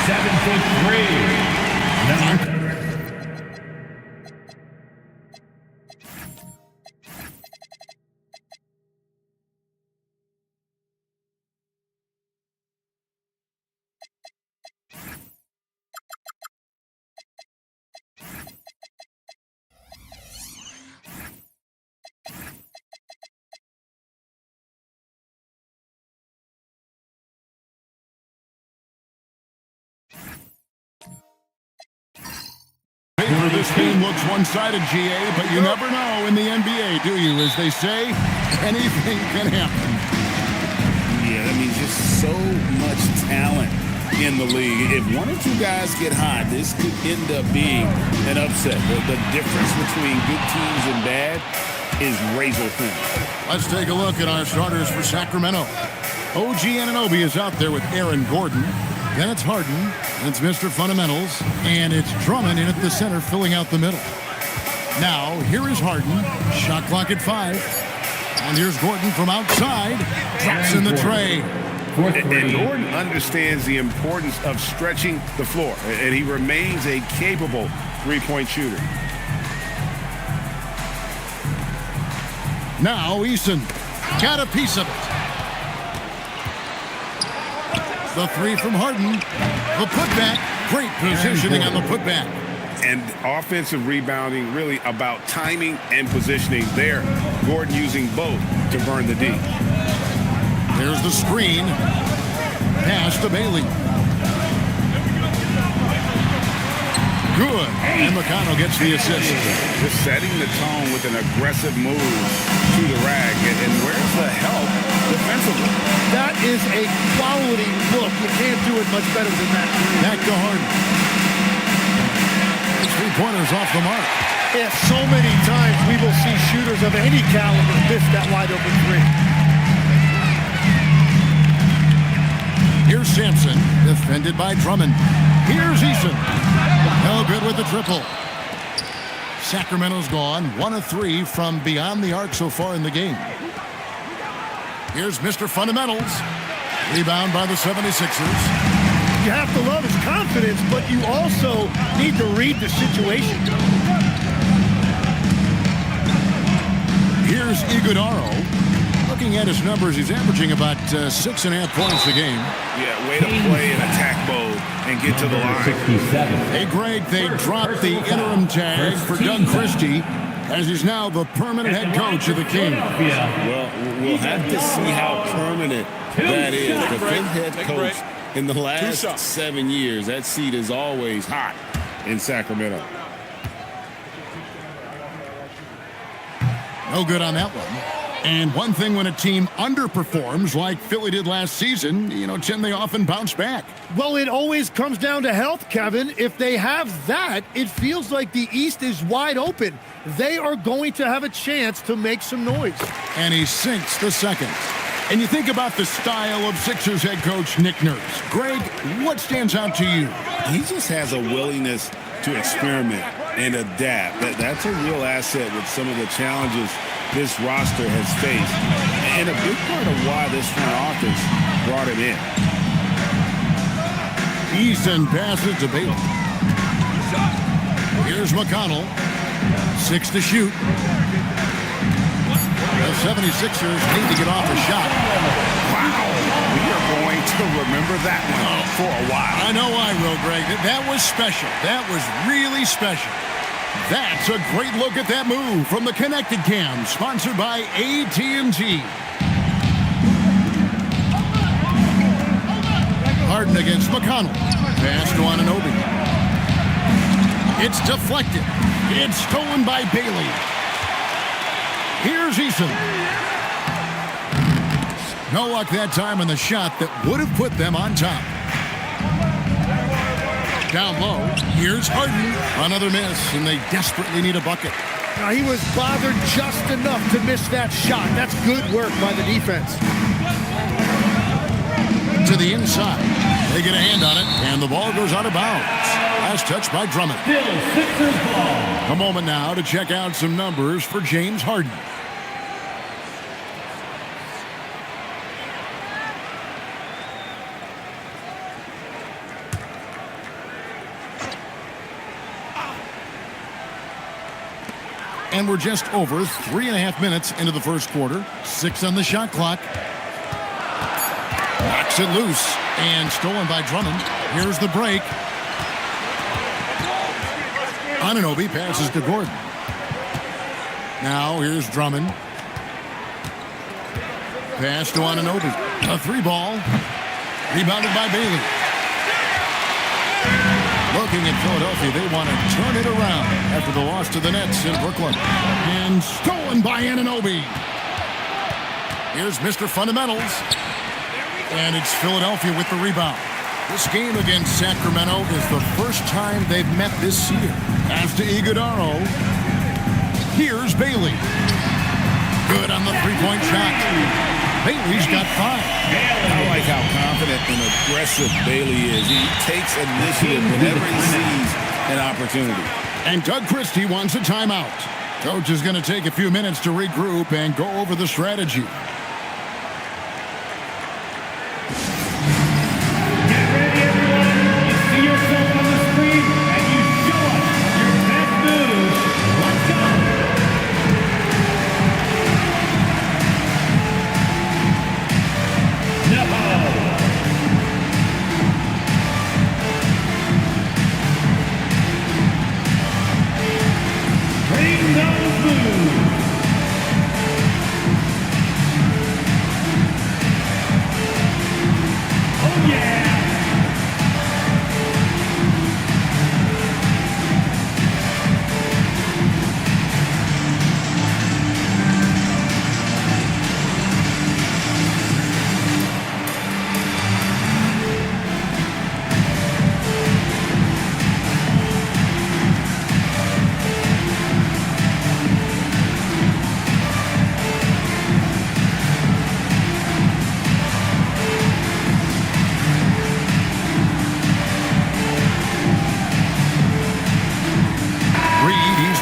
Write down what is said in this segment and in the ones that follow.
7'3". This game looks one-sided, GA, but you never know in the NBA, do you? As they say, anything can happen. Yeah, that means just so much talent in the league. If one or two guys get hot, this could end up being an upset. The difference between good teams and bad is razor thin. Let's take a look at our starters for Sacramento. OG Anunoby is out there with Aaron Gordon. Then it's Harden, it's Mr. Fundamentals, and it's Drummond in at the center filling out the middle. Now, here is Harden, shot clock at 5. And here's Gordon from outside, drops in the tray. And Gordon understands the importance of stretching the floor, and he remains a capable three-point shooter. Now, Eason got a piece of it. The three from Harden. The putback. Great positioning on the putback. And offensive rebounding really about timing and positioning there. Gordon using both to burn the D. There's the screen. Pass to Bailey. Good. And McConnell gets the assist. Just setting the tone with an aggressive move to the rack. And where's the help defensively? That is a quality look. You can't do it much better than that. Back to Harden. His three-pointers off the mark. Yeah, so many times we will see shooters of any caliber miss that wide-open three. Here's Sampson, defended by Drummond. Here's Eason. No good with the triple. Sacramento's gone 1 of 3 from beyond the arc so far in the game. Here's Mr. Fundamentals. Rebound by the 76ers. You have to love his confidence, but you also need to read the situation. Here's Iguodaro. Looking at his numbers, he's averaging about 6.5 points a game. Yeah, way to play in attack mode and get to the line. 67. Hey, Greg, they dropped the interim tag for Doug Christie, as he's now the permanent head coach of the Kings. Well, we'll have to see how permanent that is. The fifth head coach in the last 7 years. That seat is always hot in Sacramento. No good on that one. And one thing when a team underperforms like Philly did last season, Tim, they often bounce back. Well, it always comes down to health, Kevin. If they have that, it feels like the East is wide open. They are going to have a chance to make some noise. And he sinks the second. And you think about the style of Sixers head coach Nick Nurse. Greg, what stands out to you? He just has a willingness to experiment and adapt. That's a real asset with some of the challenges this roster has faced, and a big part of why this front office brought him in. Eason passes to Bailey. Here's McConnell. 6 to shoot. The 76ers need to get off a shot. Wow. We are going to remember that one for a while. I know I will, Greg. That was special. That was really special. That's a great look at that move from the Connected Cam, sponsored by AT&T. Harden against McConnell. Pass to Anunoby. It's deflected. It's stolen by Bailey. Here's Eason. No luck that time on the shot that would have put them on top. Down low, here's Harden. Another miss, and they desperately need a bucket. Now, he was bothered just enough to miss that shot. That's good work by the defense. To the inside. They get a hand on it, and the ball goes out of bounds. Last touch by Drummond. Still Sixers ball. A moment now to check out some numbers for James Harden. And we're just over 3.5 minutes into the first quarter. 6 on the shot clock. Knocks it loose and stolen by Drummond. Here's the break. Anunoby passes to Gordon. Now here's Drummond. Pass to Anunoby. A 3-ball. Rebounded by Bailey. Looking at Philadelphia, they want to turn it around after the loss to the Nets in Brooklyn. And stolen by Anunoby. Here's Mr. Fundamentals. And it's Philadelphia with the rebound. This game against Sacramento is the first time they've met this year. After Iguodaro, here's Bailey. Good on the three-point shot. Bailey's got 5. I like how confident and aggressive Bailey is. He takes initiative whenever he sees an opportunity. And Doug Christie wants a timeout. Coach is going to take a few minutes to regroup and go over the strategy. Get ready, everyone. You see yourself on the screen, and you show us your best moves. Let's go. No. Bring those moves. Oh, yeah.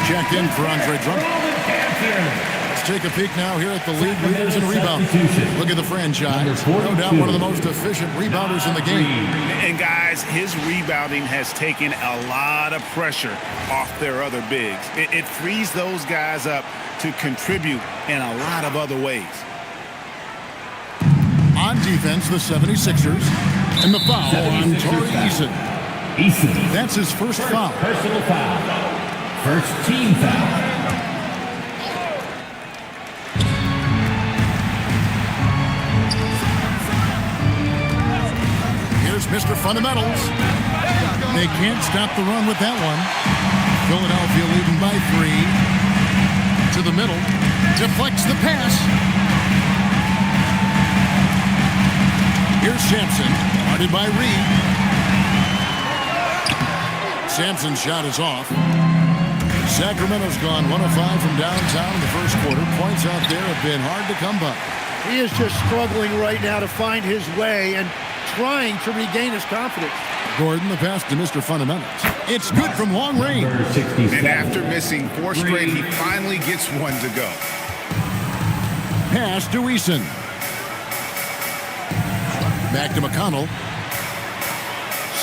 Checked in for Andre Drummond. Let's take a peek now here at the league leaders in rebound. Look at the franchise. No doubt one of the most efficient rebounders in the game. And guys, his rebounding has taken a lot of pressure off their other bigs. It frees those guys up to contribute in a lot of other ways. On defense, the 76ers. And the foul on Torrey Eason. That's his first foul. Personal foul. First team foul. Here's Mr. Fundamentals. They can't stop the run with that one. Philadelphia leading by 3. To the middle. Deflects the pass. Here's Sampson. Guarded by Reed. Sampson's shot is off. Sacramento's gone 1 of 5 from downtown in the first quarter. Points out there have been hard to come by. He is just struggling right now to find his way and trying to regain his confidence. Gordon, the pass to Mr. Fundamentals. It's good from long range. And after missing 4 straight, he finally gets one to go. Pass to Eason. Back to McConnell.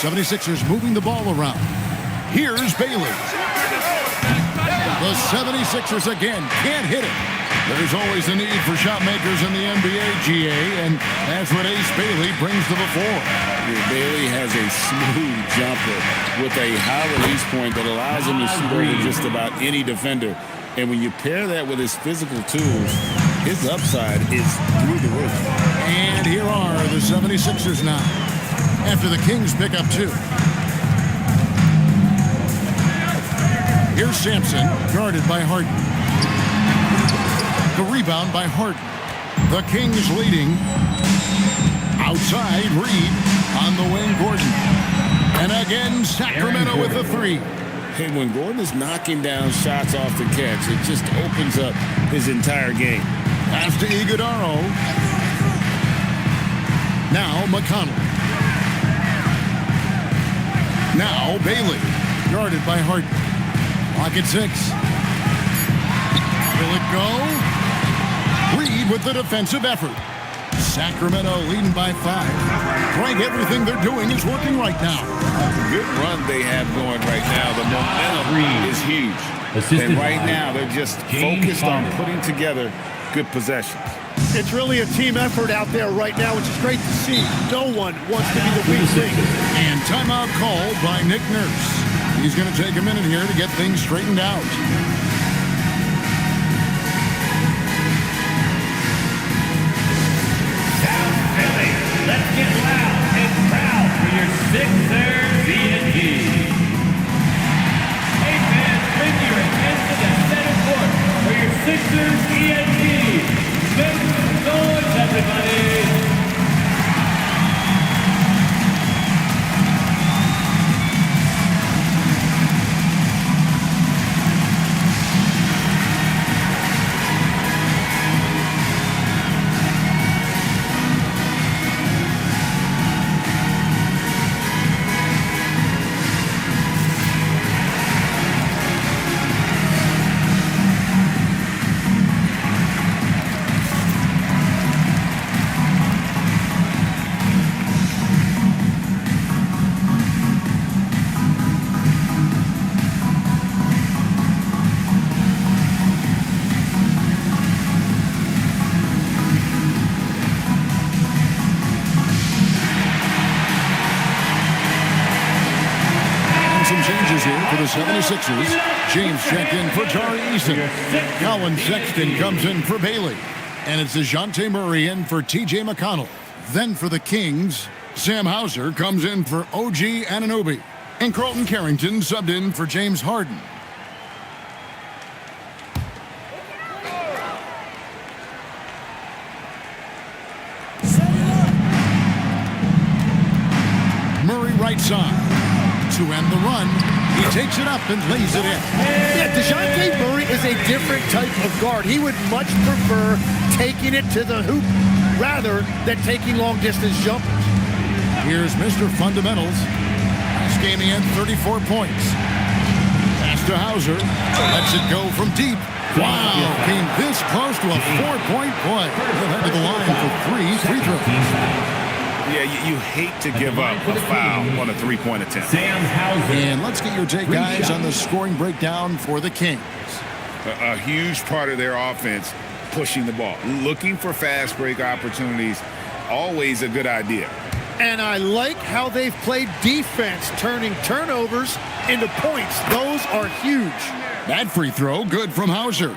76ers moving the ball around. Here's Bailey. The 76ers again can't hit it. There's always a need for shot makers in the NBA, GA, and that's what Ace Bailey brings to the fore. Bailey has a smooth jumper with a high release point that allows him to shoot over just about any defender. And when you pair that with his physical tools, his upside is through the roof. And here are the 76ers now, after the Kings pick up 2. Here's Sampson, guarded by Harden. The rebound by Harden. The Kings leading. Outside, Reed. On the wing, Gordon. And again, Sacramento with a 3. Hey, when Gordon is knocking down shots off the catch, it just opens up his entire game. Pass to Iguodaro. Now McConnell. Now Bailey, guarded by Harden. Clock at 6. Will it go? Reed with the defensive effort. Sacramento leading by 5. Greg, everything they're doing is working right now. Good run they have going right now. The momentum is huge. And right now, they're just focused on putting together good possessions. It's really a team effort out there right now, which is great to see. No one wants to be the weak link. And timeout called by Nick Nurse. He's going to take a minute here to get things straightened out. South Philly, let's get loud and proud for your Sixers D&D. Hey fans, bring your attention to the center court for your Sixers D&D. Make some noise, everybody. Some changes here for the 76ers. James checked in for Tari Eason. Colin Sexton comes in for Bailey. And it's DeJounte Murray in for TJ McConnell. Then for the Kings, Sam Hauser comes in for OG Anunoby. And Carlton Carrington subbed in for James Harden. Murray right side. To end the run, he takes it up and lays it in. Yeah, DeJounte Murray is a different type of guard. He would much prefer taking it to the hoop rather than taking long-distance jumpers. Here's Mr. Fundamentals. This game he had 34 points. Pass to Hauser. Lets it go from deep. Wow, came this close to a 4-point play. He'll head to the line for 3 free throws. Yeah, you hate to give up a foul on a three-point attempt. Sam Hauser. And let's get your take, guys, on the scoring breakdown for the Kings. A huge part of their offense, pushing the ball. Looking for fast break opportunities, always a good idea. And I like how they've played defense, turning turnovers into points. Those are huge. That free throw, good from Hauser.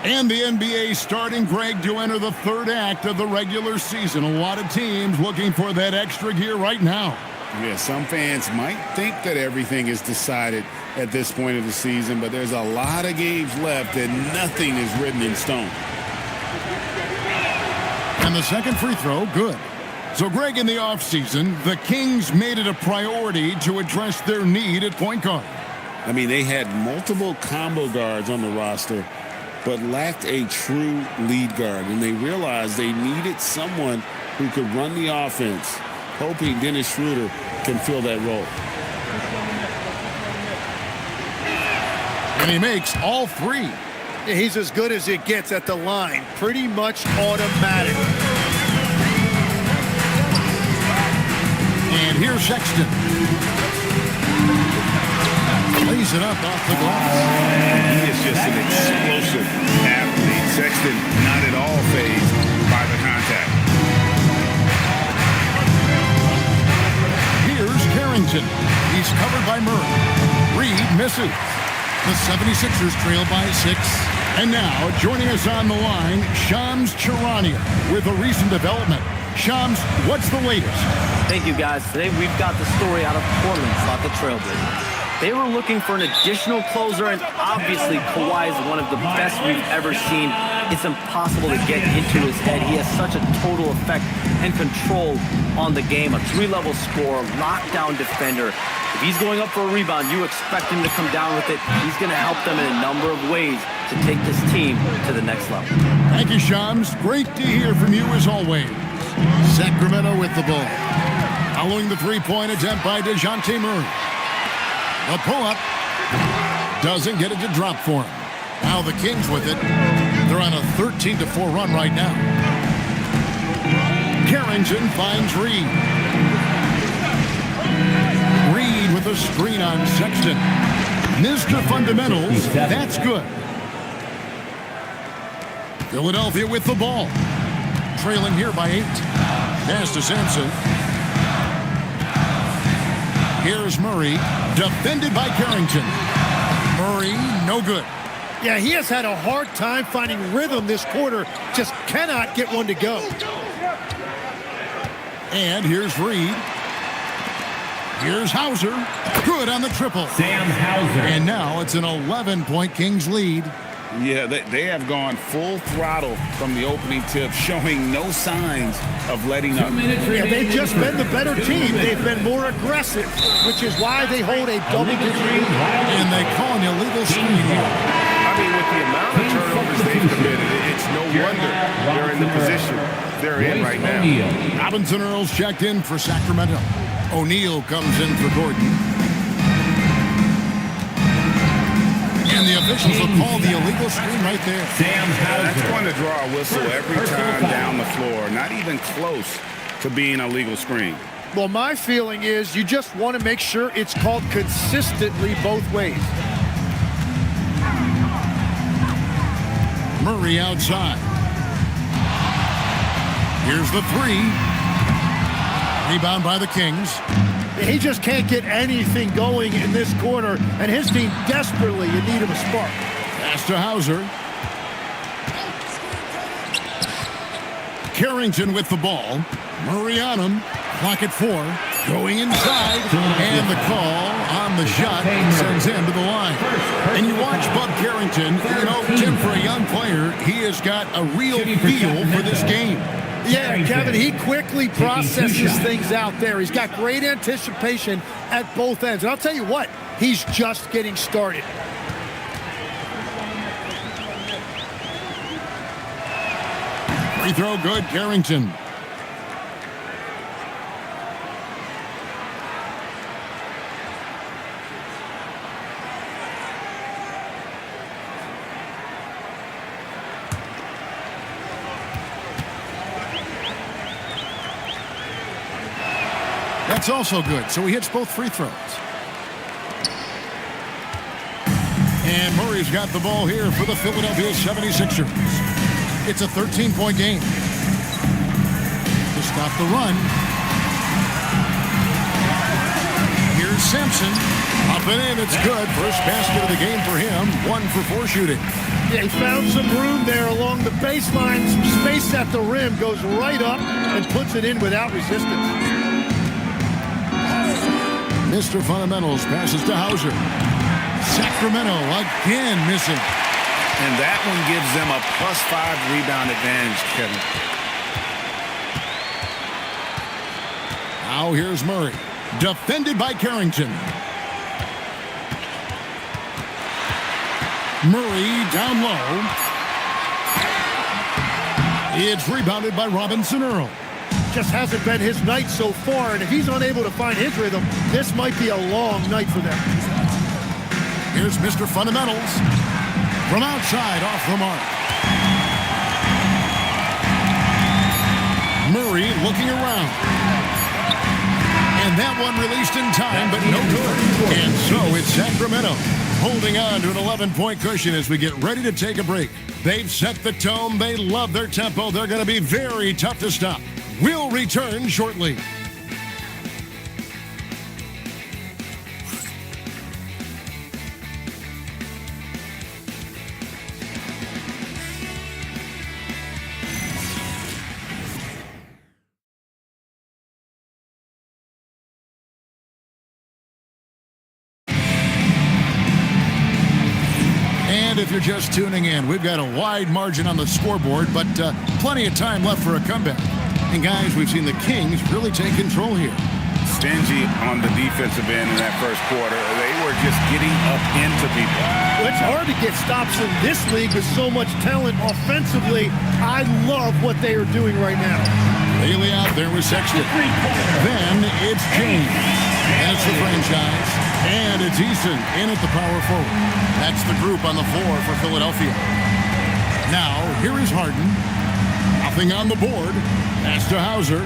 And the NBA starting, Greg, to enter the third act of the regular season. A lot of teams looking for that extra gear right now. Yeah, some fans might think that everything is decided at this point of the season, but there's a lot of games left and nothing is written in stone. And the second free throw, good. So, Greg, in the offseason, the Kings made it a priority to address their need at point guard. I mean, they had multiple combo guards on the roster, but lacked a true lead guard. And they realized they needed someone who could run the offense, hoping Dennis Schroeder can fill that role. And he makes all 3. He's as good as it gets at the line. Pretty much automatic. And here's Sexton. Lays it up off the glass. He is just an explosive athlete. Sexton not at all fazed by the contact. Here's Carrington. He's covered by Murray. Reed misses. The 76ers trail by 6. And now, joining us on the line, Shams Charania with a recent development. Shams, what's the latest? Thank you, guys. Today we've got the story out of Portland about the Trailblazers. They were looking for an additional closer, and obviously Kawhi is one of the best we've ever seen. It's impossible to get into his head. He has such a total effect and control on the game. A 3-level scorer, lockdown defender. If he's going up for a rebound, you expect him to come down with it. He's going to help them in a number of ways to take this team to the next level. Thank you, Shams. Great to hear from you as always. Sacramento with the ball. Following the 3-point attempt by DeJounte Murray. The pull-up doesn't get it to drop for him. Now the Kings with it. They're on a 13-4 run right now. Carrington finds Reed. Reed with a screen on Sexton. Mr. Fundamentals, that's good. Philadelphia with the ball. Trailing here by 8. Pass to Sampson. Here's Murray, defended by Carrington. Murray, no good. Yeah, he has had a hard time finding rhythm this quarter. Just cannot get one to go. And here's Reed. Here's Hauser. Good on the triple. Sam Hauser. And now it's an 11-point Kings lead. Yeah, they have gone full throttle from the opening tip, showing no signs of letting up. Yeah, they've just been the better team. They've been more aggressive, which is why they hold a double-digit lead. And they call an illegal screen here. I mean, with the amount of turnovers they've committed, it's no wonder they're in the position they're in right now. Robinson Earls checked in for Sacramento. O'Neal comes in for Gordon. And the officials will call the illegal screen right there. Sam Hauser. That's going to draw a whistle every time down the floor. Not even close to being a legal screen. Well, my feeling is you just want to make sure it's called consistently both ways. Murray outside. Here's the 3. Rebound by the Kings. He just can't get anything going in this quarter, and his team desperately in need of a spark. Pass to Hauser. Carrington with the ball. Murray on him. Clock at 4. Going inside. And the call on the shot sends him to the line. And you watch Bub Carrington. You know, Tim, for a young player, he has got a real feel for this game. Yeah, Kevin, he quickly processes things out there. He's got great anticipation at both ends. And I'll tell you what, he's just getting started. Free throw good, Carrington. That's also good, so he hits both free throws. And Murray's got the ball here for the Philadelphia 76ers. It's a 13-point game. To stop the run. Here's Sampson. Up and in, it's good. First basket of the game for him. 1 for 4 shooting. Yeah, he found some room there along the baseline. Some space at the rim, goes right up and puts it in without resistance. Mr. Fundamentals passes to Hauser. Sacramento again missing. And that one gives them a +5 rebound advantage, Kevin. Now here's Murray. Defended by Carrington. Murray down low. It's rebounded by Robinson Earl. Just hasn't been his night so far, and if he's unable to find his rhythm, this might be a long night for them. Here's Mr. Fundamentals. From outside, off the mark. Murray looking around. And that one released in time, but no good. And so it's Sacramento holding on to an 11-point cushion as we get ready to take a break. They've set the tone. They love their tempo. They're going to be very tough to stop. We'll return shortly. And if you're just tuning in, we've got a wide margin on the scoreboard, but plenty of time left for a comeback. And guys, we've seen the Kings really take control here. Stingy on the defensive end in that first quarter. They were just getting up into people. Well, it's hard to get stops in this league with so much talent offensively. I love what they are doing right now. Bailey out there with Sexton. Then it's James. And it's the franchise. And it's Eason in at the power forward. That's the group on the floor for Philadelphia. Now, here is Harden. A Nothing on the board. Pass to Hauser.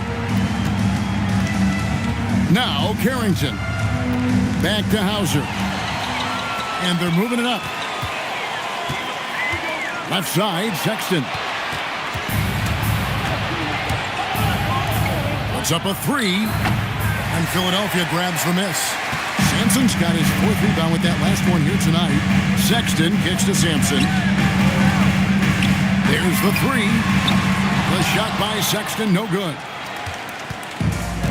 Now Carrington. Back to Hauser. And they're moving it up. Left side, Sexton. Puts up a three. And Philadelphia grabs the miss. Sampson's got his 4th rebound with that last one here tonight. Sexton kicks to Sampson. There's the three. The shot by Sexton, no good.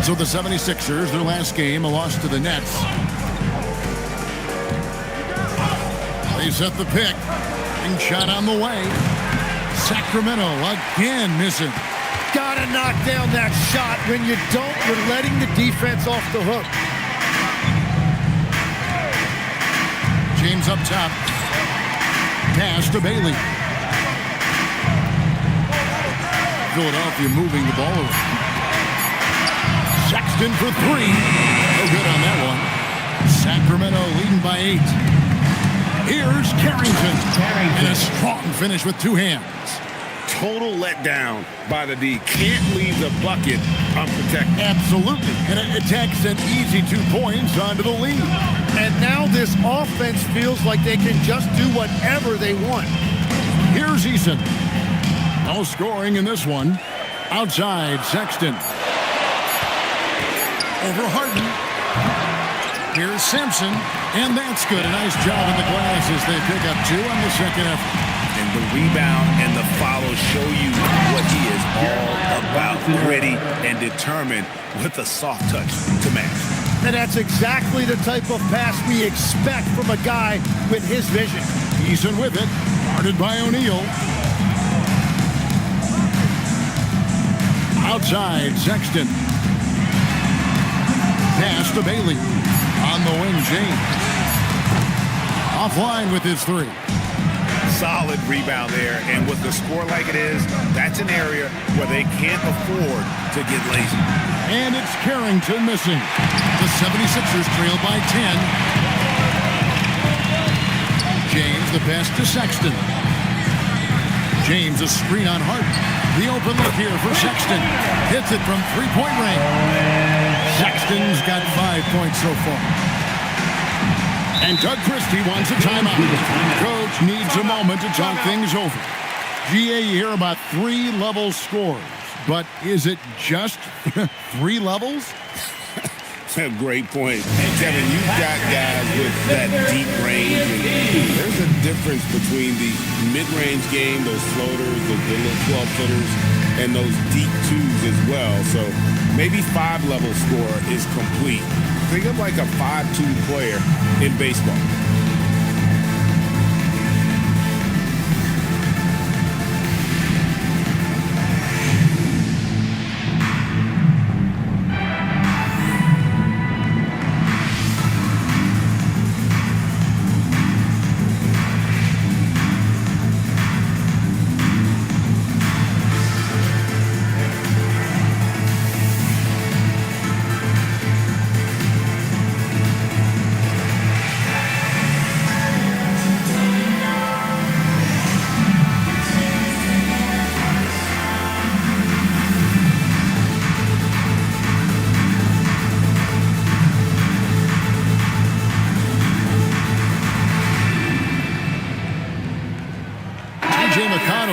So the 76ers, their last game, a loss to the Nets. They set the pick. Big shot on the way. Sacramento again missing. Gotta knock down that shot. When you don't, you're letting the defense off the hook. James up top. Pass to Bailey. Philadelphia moving the ball around. Sexton for three. No good on that one. Sacramento leading by 8. Here's Carrington. And a strong finish with 2 hands. Total letdown by the D. Can't leave the bucket unprotected. Absolutely. And it takes an easy 2 points onto the lead. And now this offense feels like they can just do whatever they want. Here's Eason. No scoring in this one. Outside, Sexton. Over Harden. Here's Sampson. And that's good. A nice job in the glass as they pick up 2 on the second effort. And the rebound and the follow show you what he is all about. Gritty and determined with a soft touch to match. And that's exactly the type of pass we expect from a guy with his vision. Eason with it. Guarded by O'Neal. Outside, Sexton. Pass to Bailey. On the wing, James. Offline with his 3. Solid rebound there, and with the score like it is, that's an area where they can't afford to get lazy. And it's Carrington missing. The 76ers trail by 10. James the pass to Sexton. James a screen on Harden. The open look here for Sexton. Hits it from 3-point range. Sexton's got 5 points so far. And Doug Christie wants a timeout. Coach needs a moment to talk things over. GA, you hear about 3-level scores, but is it just 3 levels? Great point. Kevin, you've got guys with that deep range. And there's a difference between the mid-range game, those floaters, the little 12-footers, and those deep 2s as well. So maybe 5-level score is complete. Think of like a 5-2 player in baseball.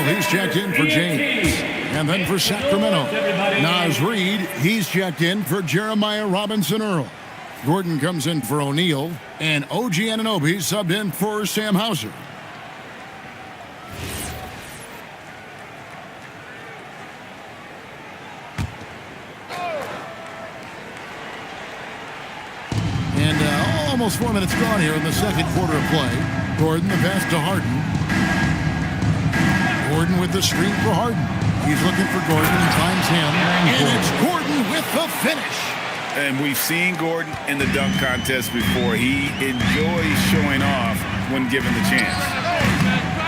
He's checked in for James. And then for Sacramento, Naz Reid, he's checked in for Jeremiah Robinson-Earl. Gordon comes in for O'Neal, and OG Anunoby subbed in for Sam Hauser. And almost 4 minutes gone here in the second quarter of play. Gordon, the pass to Harden. Gordon with the screen for Harden. He's looking for Gordon and finds him. And it's Gordon with the finish. And we've seen Gordon in the dunk contest before. He enjoys showing off when given the chance.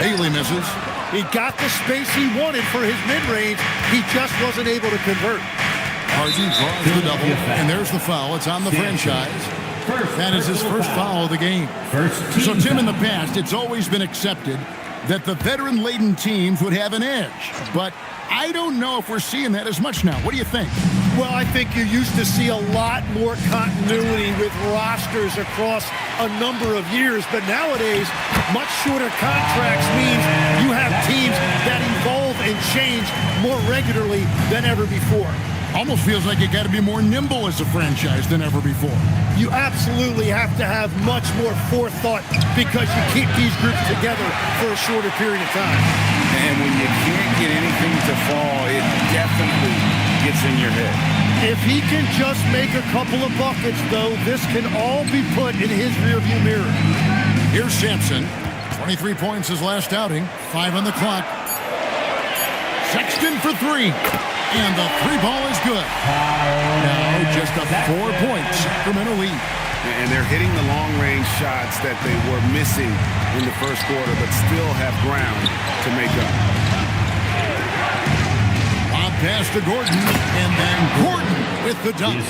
Bailey misses. He got the space he wanted for his mid-range. He just wasn't able to convert. Harden draws the double. And there's the foul. It's on the franchise. That is his first foul of the game. So, Tim, in the past, it's always been accepted that the veteran-laden teams would have an edge, but I don't know if we're seeing that as much now. What do you think? Well, I think you used to see a lot more continuity with rosters across a number of years, but nowadays, much shorter contracts means you have teams that evolve and change more regularly than ever before. Almost feels like you got to be more nimble as a franchise than ever before. You absolutely have to have much more forethought because you keep these groups together for a shorter period of time. And when you can't get anything to fall, it definitely gets in your head. If he can just make a couple of buckets, though, this can all be put in his rearview mirror. Here's Sampson. 23 points his last outing. 5 on the clock. Sexton for 3. And the 3 ball is good. Now just a 4-point Sacramento lead. And they're hitting the long-range shots that they were missing in the first quarter, but still have ground to make up. Lob pass to Gordon, and then Gordon with the dunk.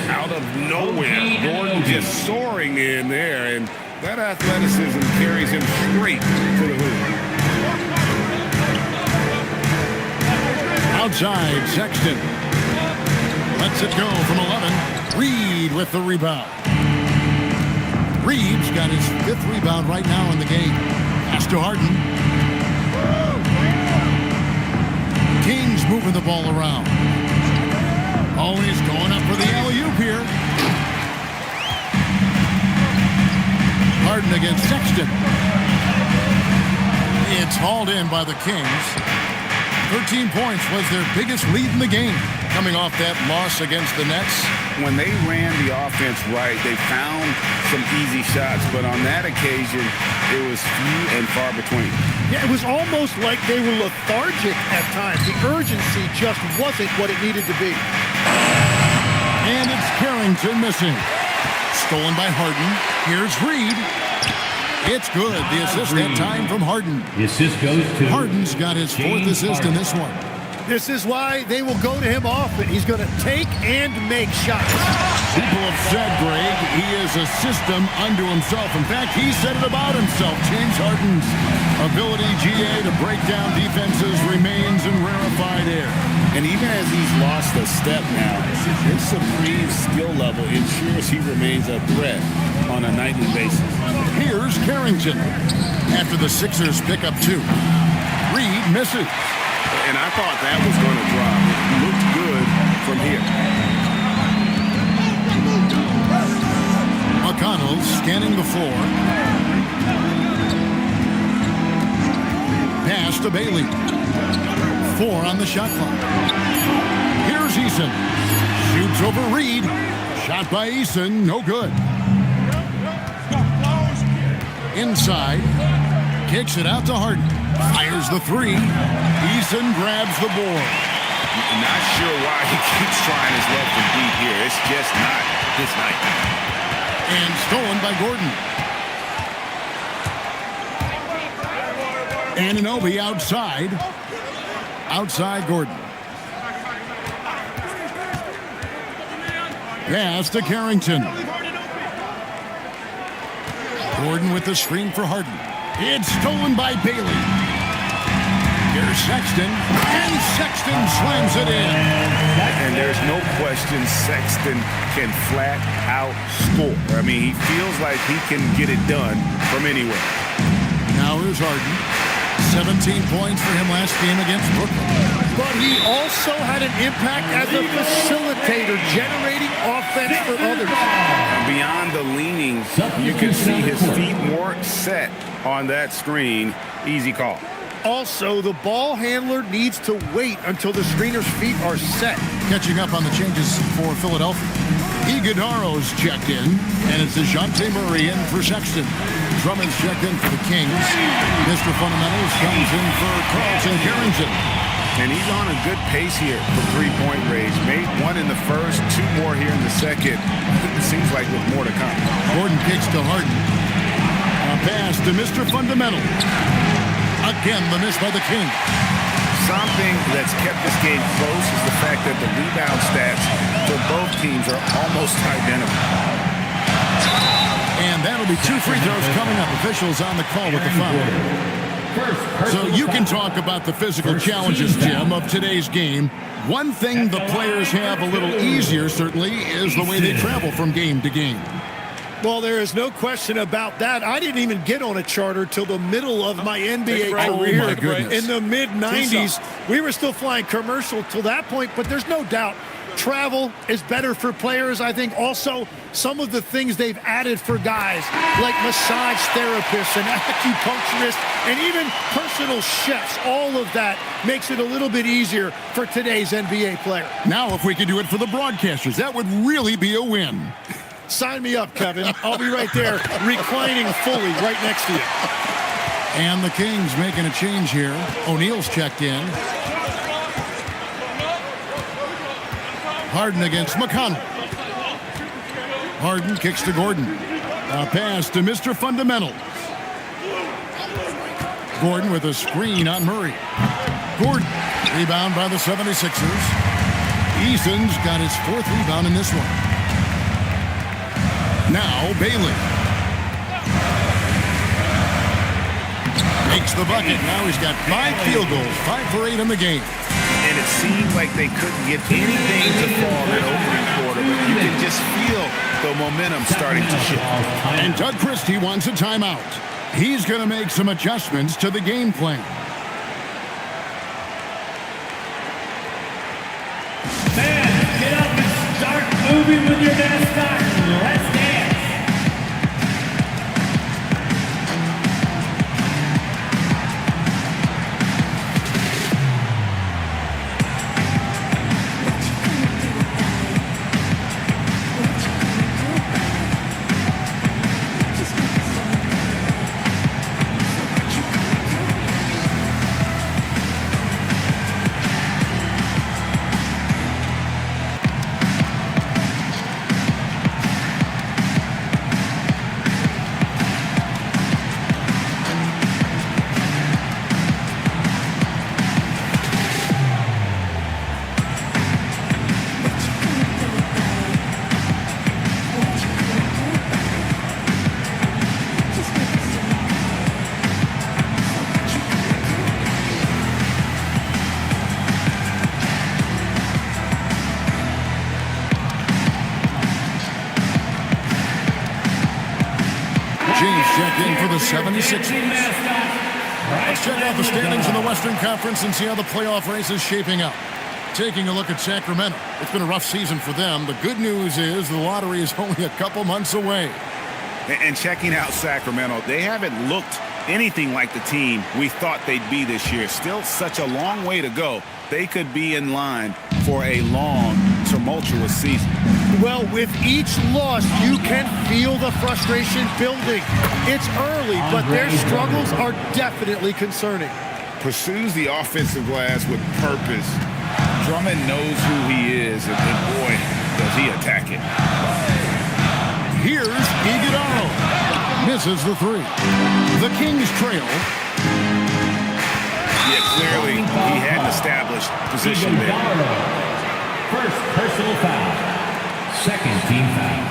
Out of nowhere, Gordon just soaring in there, and that athleticism carries him straight to the hoop. Outside, Sexton. Lets it go from 11. Reed with the rebound. Reed's got his 5th rebound right now in the game. Pass to Harden. Kings moving the ball around. Always going up for the alley-oop here. Harden against Sexton. It's hauled in by the Kings. 13 points was their biggest lead in the game, coming off that loss against the Nets. When they ran the offense right, they found some easy shots, but on that occasion, it was few and far between. Yeah, it was almost like they were lethargic at times. The urgency just wasn't what it needed to be. And it's Carrington missing. Stolen by Harden. Here's Reed. It's good. The assist that time from Harden. The assist goes to Harden's got his 4th assist in this one. This is why they will go to him often. He's going to take and make shots. People have said, Greg, he is a system unto himself. In fact, he said it about himself. James Harden's ability, GA, to break down defenses remains in rarefied air. And even as he's lost a step now, his supreme skill level ensures he remains a threat on a nightly basis. Here's Carrington. After the Sixers pick up 2. Reed misses. And I thought that was going to drop. It looked good from here. McConnell scanning the floor. Pass to Bailey. 4 on the shot clock. Here's Eason. Shoots over Reed. Shot by Eason. No good. Inside. Kicks it out to Harden. Fires the 3. Eason grabs the board. Not sure why he keeps trying his luck from deep here. It's just not his night. And stolen by Gordon. Anunoby outside. Outside Gordon. Pass to Carrington. Gordon with the screen for Harden. It's stolen by Bailey. Here's Sexton. And Sexton slams it in. And there's no question Sexton can flat out score. I mean, he feels like he can get it done from anywhere. Now here's Harden. 17 points for him last game against Brooklyn. But he also had an impact as a facilitator, generating offense for others. Beyond the leanings, you can see his feet weren't set on that screen. Easy call. Also, the ball handler needs to wait until the screener's feet are set. Catching up on the changes for Philadelphia. Iguodaro's checked in, and it's DeJounte Murray in for Sexton. Drummond's checked in for the Kings. Mr. Fundamentals comes in for Carlton Carrington. And he's on a good pace here for three-point range. Made 1 in the first, 2 more here in the second. It seems like with more to come. Gordon kicks to Harden. A pass to Mr. Fundamental. Again, the miss by the Kings. Something that's kept this game close is the fact that the rebound stats for both teams are almost identical. And that'll be 2 free throws coming up. Officials on the call with the foul. So you can talk about the physical challenges, Jim, of today's game. One thing the players have a little easier, certainly, is the way they travel from game to game. Well, there is no question about that. I didn't even get on a charter till the middle of my NBA career. Oh, my goodness. In the mid-90s. We were still flying commercial till that point, but there's no doubt travel is better for players. I think also some of the things they've added for guys like massage therapists and acupuncturists and even personal chefs, all of that makes it a little bit easier for today's NBA player. Now, if we could do it for the broadcasters, that would really be a win. Sign me up, Kevin. I'll be right there reclining fully right next to you. And the Kings making a change here. O'Neal's checked in. Harden against McConnell. Harden kicks to Gordon. A pass to Mr. Fundamental. Gordon with a screen on Murray. Gordon, rebound by the 76ers. Eason's got his 4th rebound in this one. Now Bailey. Makes the bucket. Now he's got 5 field goals, 5 for 8 in the game. And it seemed like they couldn't get anything to fall in opening quarter, but you can just feel the momentum starting to shift. And Doug Christie wants a timeout. He's going to make some adjustments to the game plan. Man, get up and start moving with your mascot. Let's dance. Checked in for the 76ers. Let's check out the standings in the Western Conference and see how the playoff race is shaping up. Taking a look at Sacramento. It's been a rough season for them. The good news is the lottery is only a couple months away. And checking out Sacramento, they haven't looked anything like the team we thought they'd be this year. Still such a long way to go. They could be in line for a long, tumultuous season. Well, with each loss, you can feel the frustration building. It's early, but their struggles are definitely concerning. Pursues the offensive glass with purpose. Drummond knows who he is, and boy, does he attack it. Here's Iguodala. Misses the 3. The Kings trail. Yeah, clearly he hadn't established position there. First personal foul. Second team foul.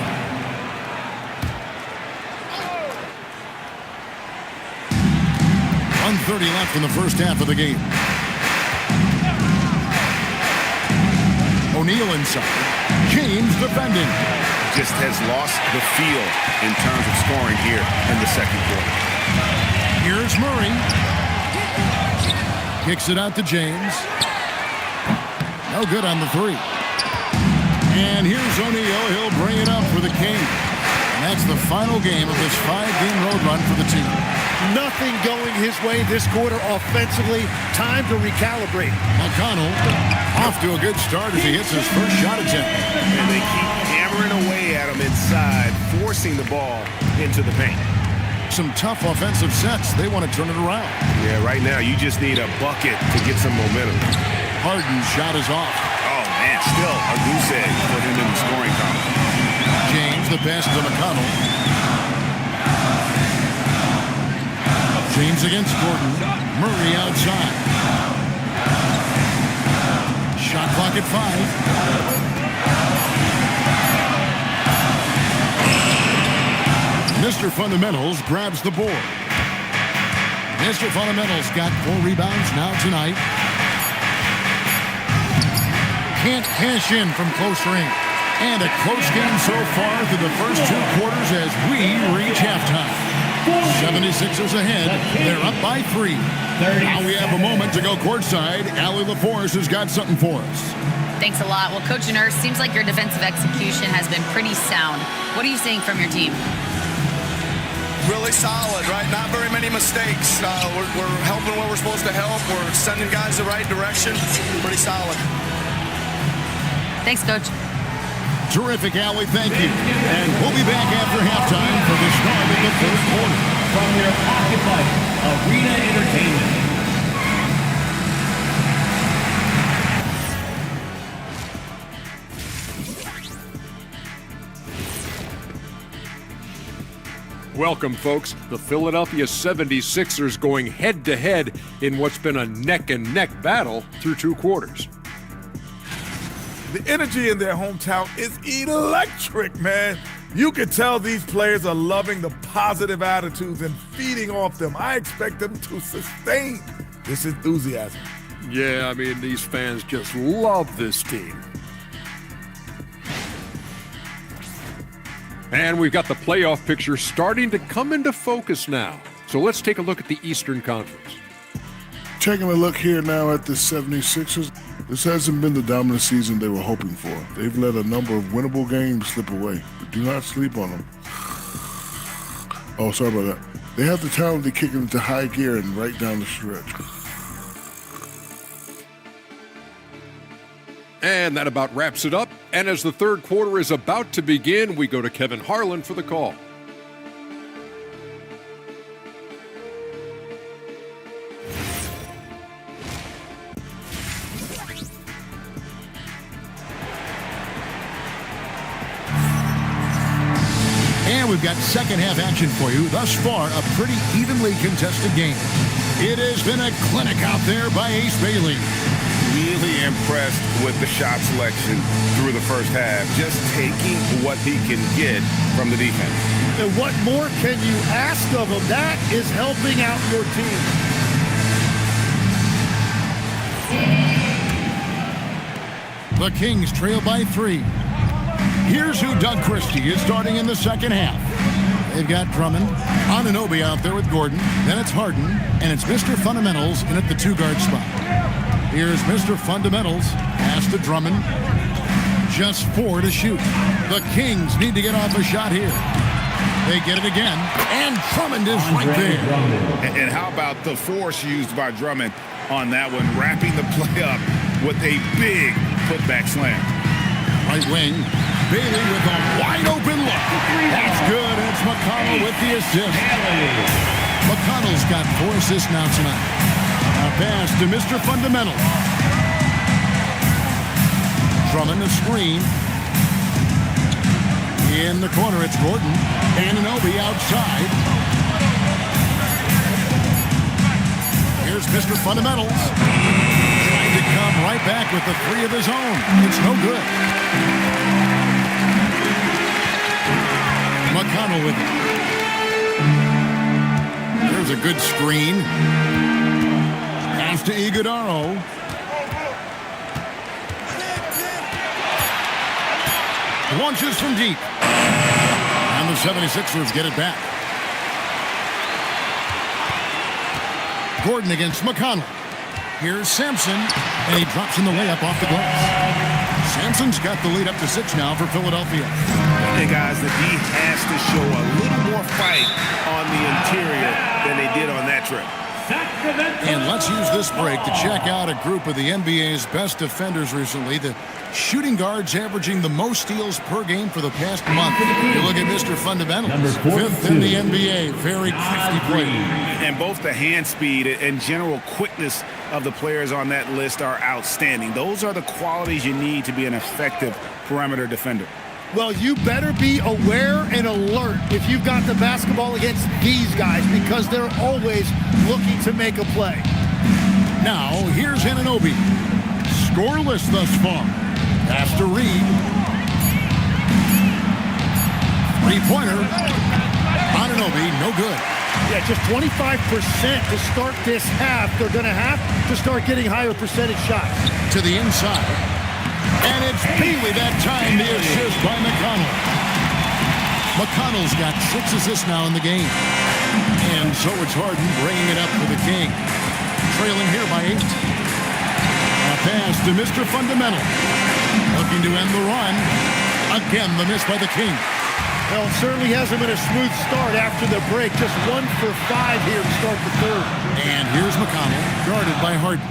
.130 left in the first half of the game. O'Neal inside. James defending. Just has lost the feel in terms of scoring here in the second quarter. Here's Murray. Kicks it out to James. No good on the 3. And here's O'Neal. He'll bring it up for the Kings. And that's the final game of this 5-game road run for the team. Nothing going his way this quarter offensively. Time to recalibrate. McConnell off to a good start as he hits his first shot attempt. And they keep hammering away at him inside, forcing the ball into the paint. Some tough offensive sets. They want to turn it around. Yeah, right now you just need a bucket to get some momentum. Harden's shot is off. Oh, man, still a goose egg for him in the scoring column. James, the pass to McConnell. James against Gordon. Murray outside. Shot clock at 5. Mr. Fundamentals grabs the board. Mr. Fundamentals got 4 rebounds now tonight. Can't cash in from close range. And a close game so far through the first 2 quarters as we reach halftime. 76ers ahead. They're up by 3. Now we have a moment to go courtside. Allie LaForce has got something for us. Thanks a lot. Well, Coach Nurse, seems like your defensive execution has been pretty sound. What are you seeing from your team? Really solid, right? Not very many mistakes. We're helping where we're supposed to help. We're sending guys the right direction. Pretty solid. Thanks, Coach. Terrific, Allie. Thank you. And we'll be back after halftime for the start of the third quarter. From your Occupy Arena Entertainment. Welcome, folks. The Philadelphia 76ers going head-to-head in what's been a neck-and-neck battle through 2 quarters. The energy in their hometown is electric, man. You can tell these players are loving the positive attitudes and feeding off them. I expect them to sustain this enthusiasm. Yeah, I mean, these fans just love this team. And we've got the playoff picture starting to come into focus now. So let's take a look at the Eastern Conference. Taking a look here now at the 76ers, this hasn't been the dominant season they were hoping for. They've let a number of winnable games slip away, but do not sleep on them. Oh, sorry about that. They have the talent to kick it into high gear and right down the stretch. And that about wraps it up. And as the third quarter is about to begin, we go to Kevin Harlan for the call. And we've got second half action for you. Thus far, a pretty evenly contested game. It has been a clinic out there by Ace Bailey. Really impressed with the shot selection through the first half. Just taking what he can get from the defense. And what more can you ask of him? That is helping out your team. The Kings trail by 3. Here's who Doug Christie is starting in the second half. They've got Drummond, Anunoby out there with Gordon. Then it's Harden, and it's Mr. Fundamentals in at the 2-guard spot. Here's Mr. Fundamentals, pass to Drummond. Just 4 to shoot. The Kings need to get off a shot here. They get it again, and Drummond is right there. And how about the force used by Drummond on that one, wrapping the play up with a big putback slam. Right wing, Bailey with a wide open look. That's good. It's McConnell with the assist. McConnell's got 4 assists now tonight. A pass to Mr. Fundamental. Drummond a screen. In the corner, it's Gordon. Anunoby outside. Here's Mr. Fundamentals. Trying to come right back with the 3 of his own. It's no good. McConnell with it. There's a good screen. Pass to Iguodaro. Launches from deep. And the 76ers get it back. Gordon against McConnell. Here's Sampson, and he drops in the layup off the glass. Sampson's got the lead up to 6 now for Philadelphia. Hey, guys, the D has to show a little more fight on the interior than they did on that trip. And let's use this break to check out a group of the NBA's best defenders recently. The shooting guards averaging the most steals per game for the past month. You look at Mr. Fundamentals, 5th in the NBA. Very crafty play. And both the hand speed and general quickness of the players on that list are outstanding. Those are the qualities you need to be an effective perimeter defender. Well, you better be aware and alert if you've got the basketball against these guys, because they're always looking to make a play. Now, here's Anunoby. Scoreless thus far. Pass to Reed. 3-pointer. Anunoby, no good. Yeah, just 25% to start this half. They're going to have to start getting higher percentage shots. To the inside. And it's Peewee that time, the assist by McConnell. McConnell's got 6 assists now in the game. And so it's Harden bringing it up for the King. Trailing here by 8. A pass to Mr. Fundamental. Looking to end the run. Again, the miss by the King. Well, it certainly hasn't been a smooth start after the break. Just 1 for 5 here to start the third. And here's McConnell, guarded by Harden.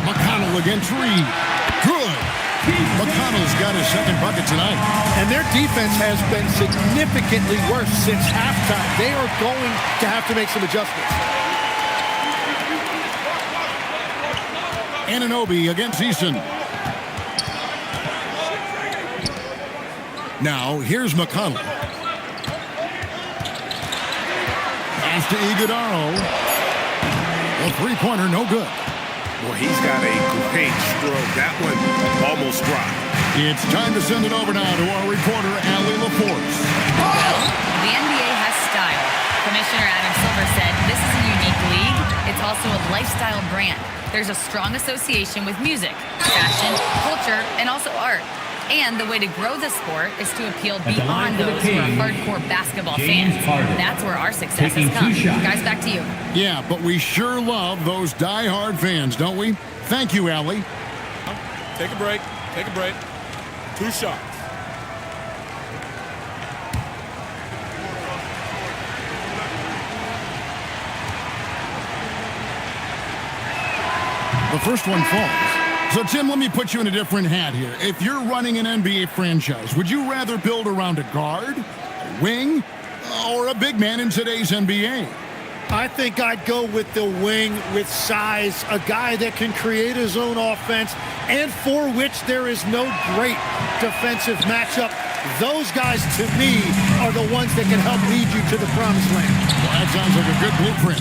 McConnell against Reed. Good. McConnell's got his second bucket tonight. And their defense has been significantly worse since halftime. They are going to have to make some adjustments. Anunoby against Easton. Now, here's McConnell. Pass to Iguodala. A three-pointer, no good. Well, he's got a great stroke. That one almost dropped. It's time to send it over now to our reporter, Allie LaForce. The NBA has style. Commissioner Adam Silver said this is a unique league. It's also a lifestyle brand. There's a strong association with music, fashion, culture, and also art. And the way to grow the sport is to appeal beyond those who are hardcore basketball fans. That's where our success has come. Guys, back to you. Yeah, but we sure love those die-hard fans, don't we? Thank you, Allie. Take a break. Take a break. 2 shots. The first one falls. So, Tim, let me put you in a different hat here. If you're running an NBA franchise, would you rather build around a guard, a wing, or a big man in today's NBA? I think I'd go with the wing with size, a guy that can create his own offense and for which there is no great defensive matchup. Those guys, to me, are the ones that can help lead you to the promised land. Well, that sounds like a good blueprint.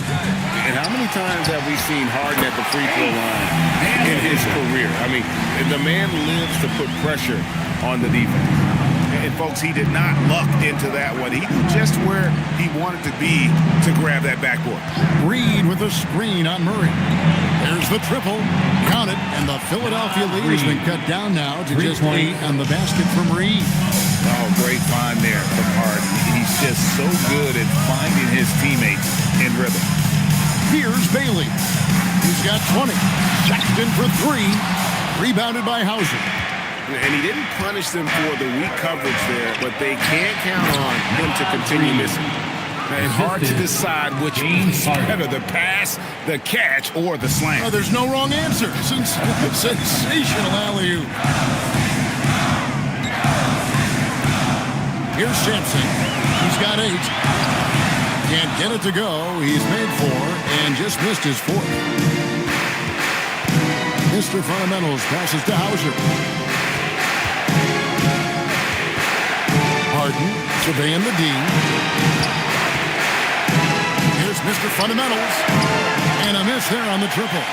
And how many times have we seen Harden at the free throw line in his career? I mean, the man lives to put pressure on the defense. And, folks, he did not luck into that one. He knew just where he wanted to be to grab that backboard. Reed with a screen on Murray. There's the triple. Count it. And the Philadelphia lead has been cut down now to just 8 on the basket from Reed. Oh, great find there from Harden. He's just so good at finding his teammates in rhythm. Here's Bailey. He's got 20. Sexton for 3. Rebounded by Hauser. And he didn't punish them for the weak coverage there, but they can't count on him to continue missing. It's hard to decide which is better, the pass, the catch, or the slam. Oh, there's no wrong answer. Sensational alley-oop. Here's Sampson. He's got 8. Can't get it to go. He's made 4 and just missed his 4th. Mr. Fundamentals passes to Hauser. Harden surveying the D. Here's Mr. Fundamentals. And a miss there on the triple.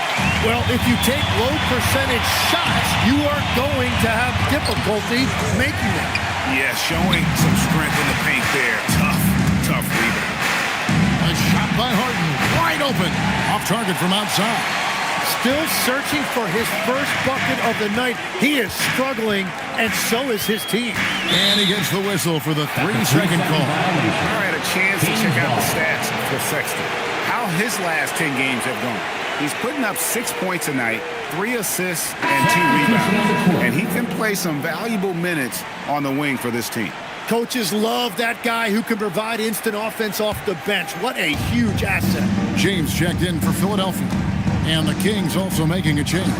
Well, if you take low percentage shots, you are going to have difficulty making them. Yeah, showing some strength in the paint there. Tough rebound. A shot by Harden. Wide open. Off target from outside. Still searching for his first bucket of the night. He is struggling, and so is his team. And he gets the whistle for the 3-second call. I had a chance to check out the stats for Sexton. How his last 10 games have gone. He's putting up 6 points a night, 3 assists, and 2 rebounds. And he can play some valuable minutes on the wing for this team. Coaches love that guy who can provide instant offense off the bench. What a huge asset. James checked in for Philadelphia. And the Kings also making a change.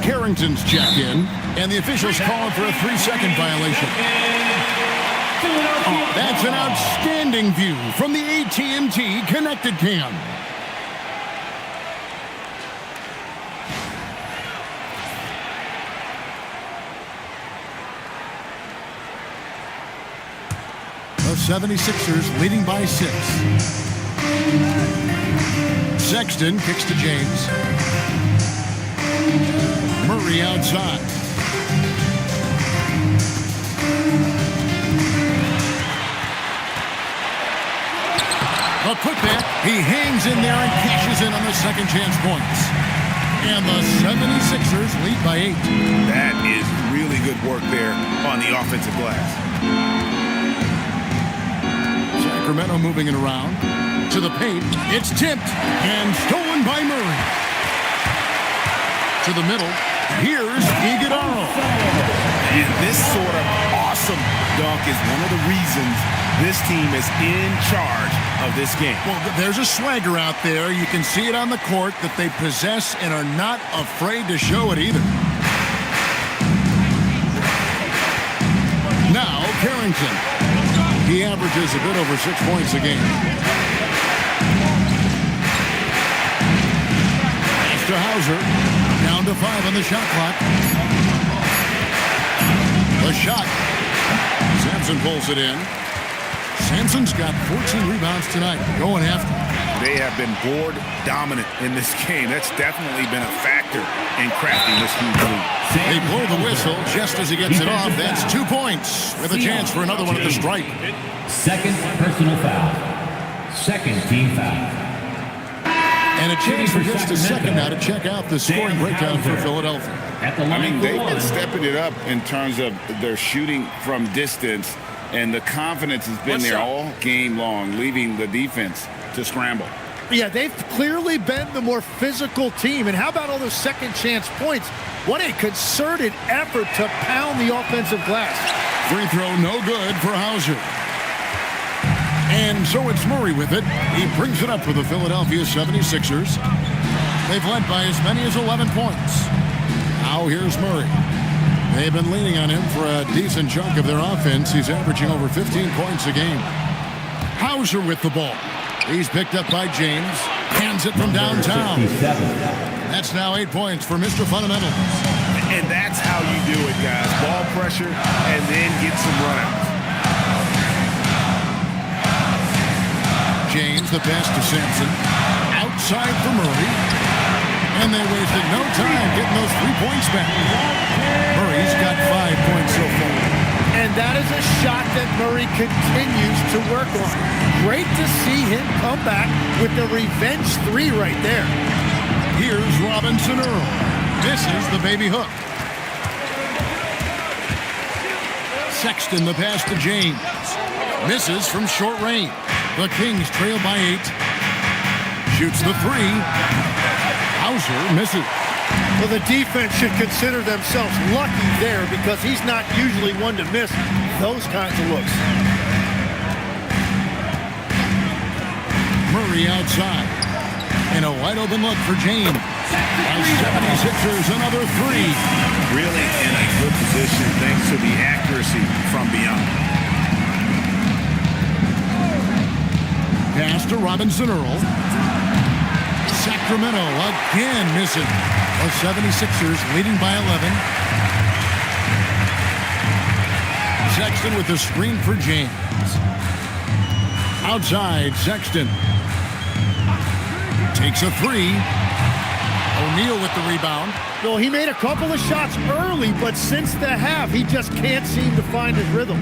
Carrington's checked in, and the officials calling for a 3-second violation. Oh, that's an outstanding view from the AT&T Connected Cam. The 76ers leading by 6. Sexton kicks to James. Murray outside. The putback, he hangs in there and cashes in on the second chance points. And the 76ers lead by 8. That is really good work there on the offensive glass. Sacramento moving it around to the paint. It's tipped and stolen by Murray. To the middle. Here's Iguodala. And this sort of awesome dunk is one of the reasons this team is in charge of this game. Well, there's a swagger out there. You can see it on the court that they possess and are not afraid to show it either. Now, Carrington. He averages a bit over 6 points a game. Pass to Hauser. Down to 5 on the shot clock. The shot. Sampson pulls it in. Sampson's got 14 rebounds tonight. Going after. They have been board dominant in this game. That's definitely been a factor in crafting this huge lead. They blow the whistle just as he gets it off. That's 2 points with a chance for another one at the stripe. Second personal foul. Second team foul. And a chance for just a second now to check out the scoring breakdown for Philadelphia. I mean, they've been stepping it up in terms of their shooting from distance, and the confidence has been there all game long, leaving the defense to scramble. Yeah, they've clearly been the more physical team. And how about all those second chance points? What a concerted effort to pound the offensive glass. Free throw no good for Hauser. And so it's Murray with it. He brings it up for the Philadelphia 76ers. They've led by as many as 11 points. Now here's Murray. They've been leaning on him for a decent chunk of their offense. He's averaging over 15 points a game. Hauser with the ball. He's picked up by James. Hands it from downtown. That's now 8 points for Mr. Fundamentals. And that's how you do it, guys. Ball pressure and then get some runouts. James, the pass to Sampson. Outside for Murray. And they wasted no time getting those 3 points back. Murray's got 5 points so far. And that is a shot that Murray continues to work on. Great to see him come back with the revenge 3 right there. Here's Robinson Earl. This is the baby hook. Sexton, the pass to James. Misses from short range. The Kings trail by 8. Shoots the 3. Hauser misses. Well, the defense should consider themselves lucky there because he's not usually one to miss those kinds of looks. Murray outside. And a wide open look for James. As 76ers, another 3. Really in a good position thanks to the accuracy from beyond. Pass to Robinson Earl. Sacramento again missing. The 76ers leading by 11. Sexton with the screen for James. Outside, Sexton. Takes a 3. O'Neal with the rebound. Well, he made a couple of shots early, but since the half, he just can't seem to find his rhythm.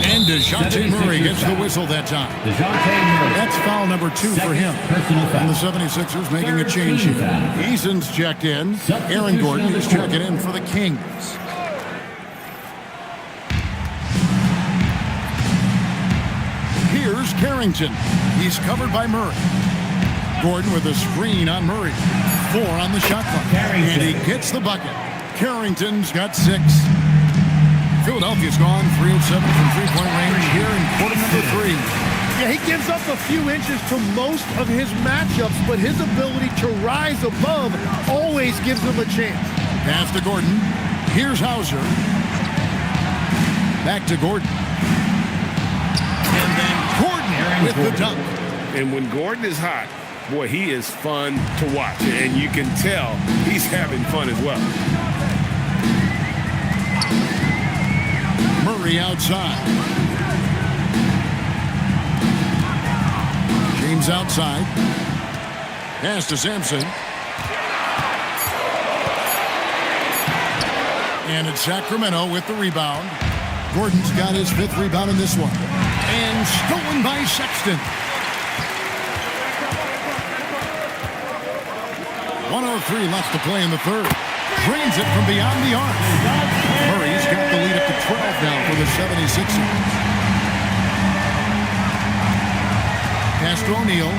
And DeJounte Murray gets the whistle that time. That's foul number 2 for him. And the 76ers making a change here. Eason's checked in. Aaron Gordon is checking in for the Kings. Here's Carrington. He's covered by Murray. Gordon with a screen on Murray. 4 on the shot clock. And he gets the bucket. Carrington's got 6. Philadelphia's gone 3 of 7 from three-point range here in quarter number 3. Yeah, he gives up a few inches to most of his matchups, but his ability to rise above always gives him a chance. Pass to Gordon. Here's Hauser. Back to Gordon. And then Gordon with the dunk. And when Gordon is hot, boy, he is fun to watch. And you can tell he's having fun as well. Murray outside. James outside. Pass to Sampson. And it's Sacramento with the rebound. Gordon's got his 5th rebound in this one. And stolen by Sexton. 1:03 left to play in the third. Drains it from beyond the arc. Murray's got the lead up to 12 now for the 76ers. Pass to O'Neal.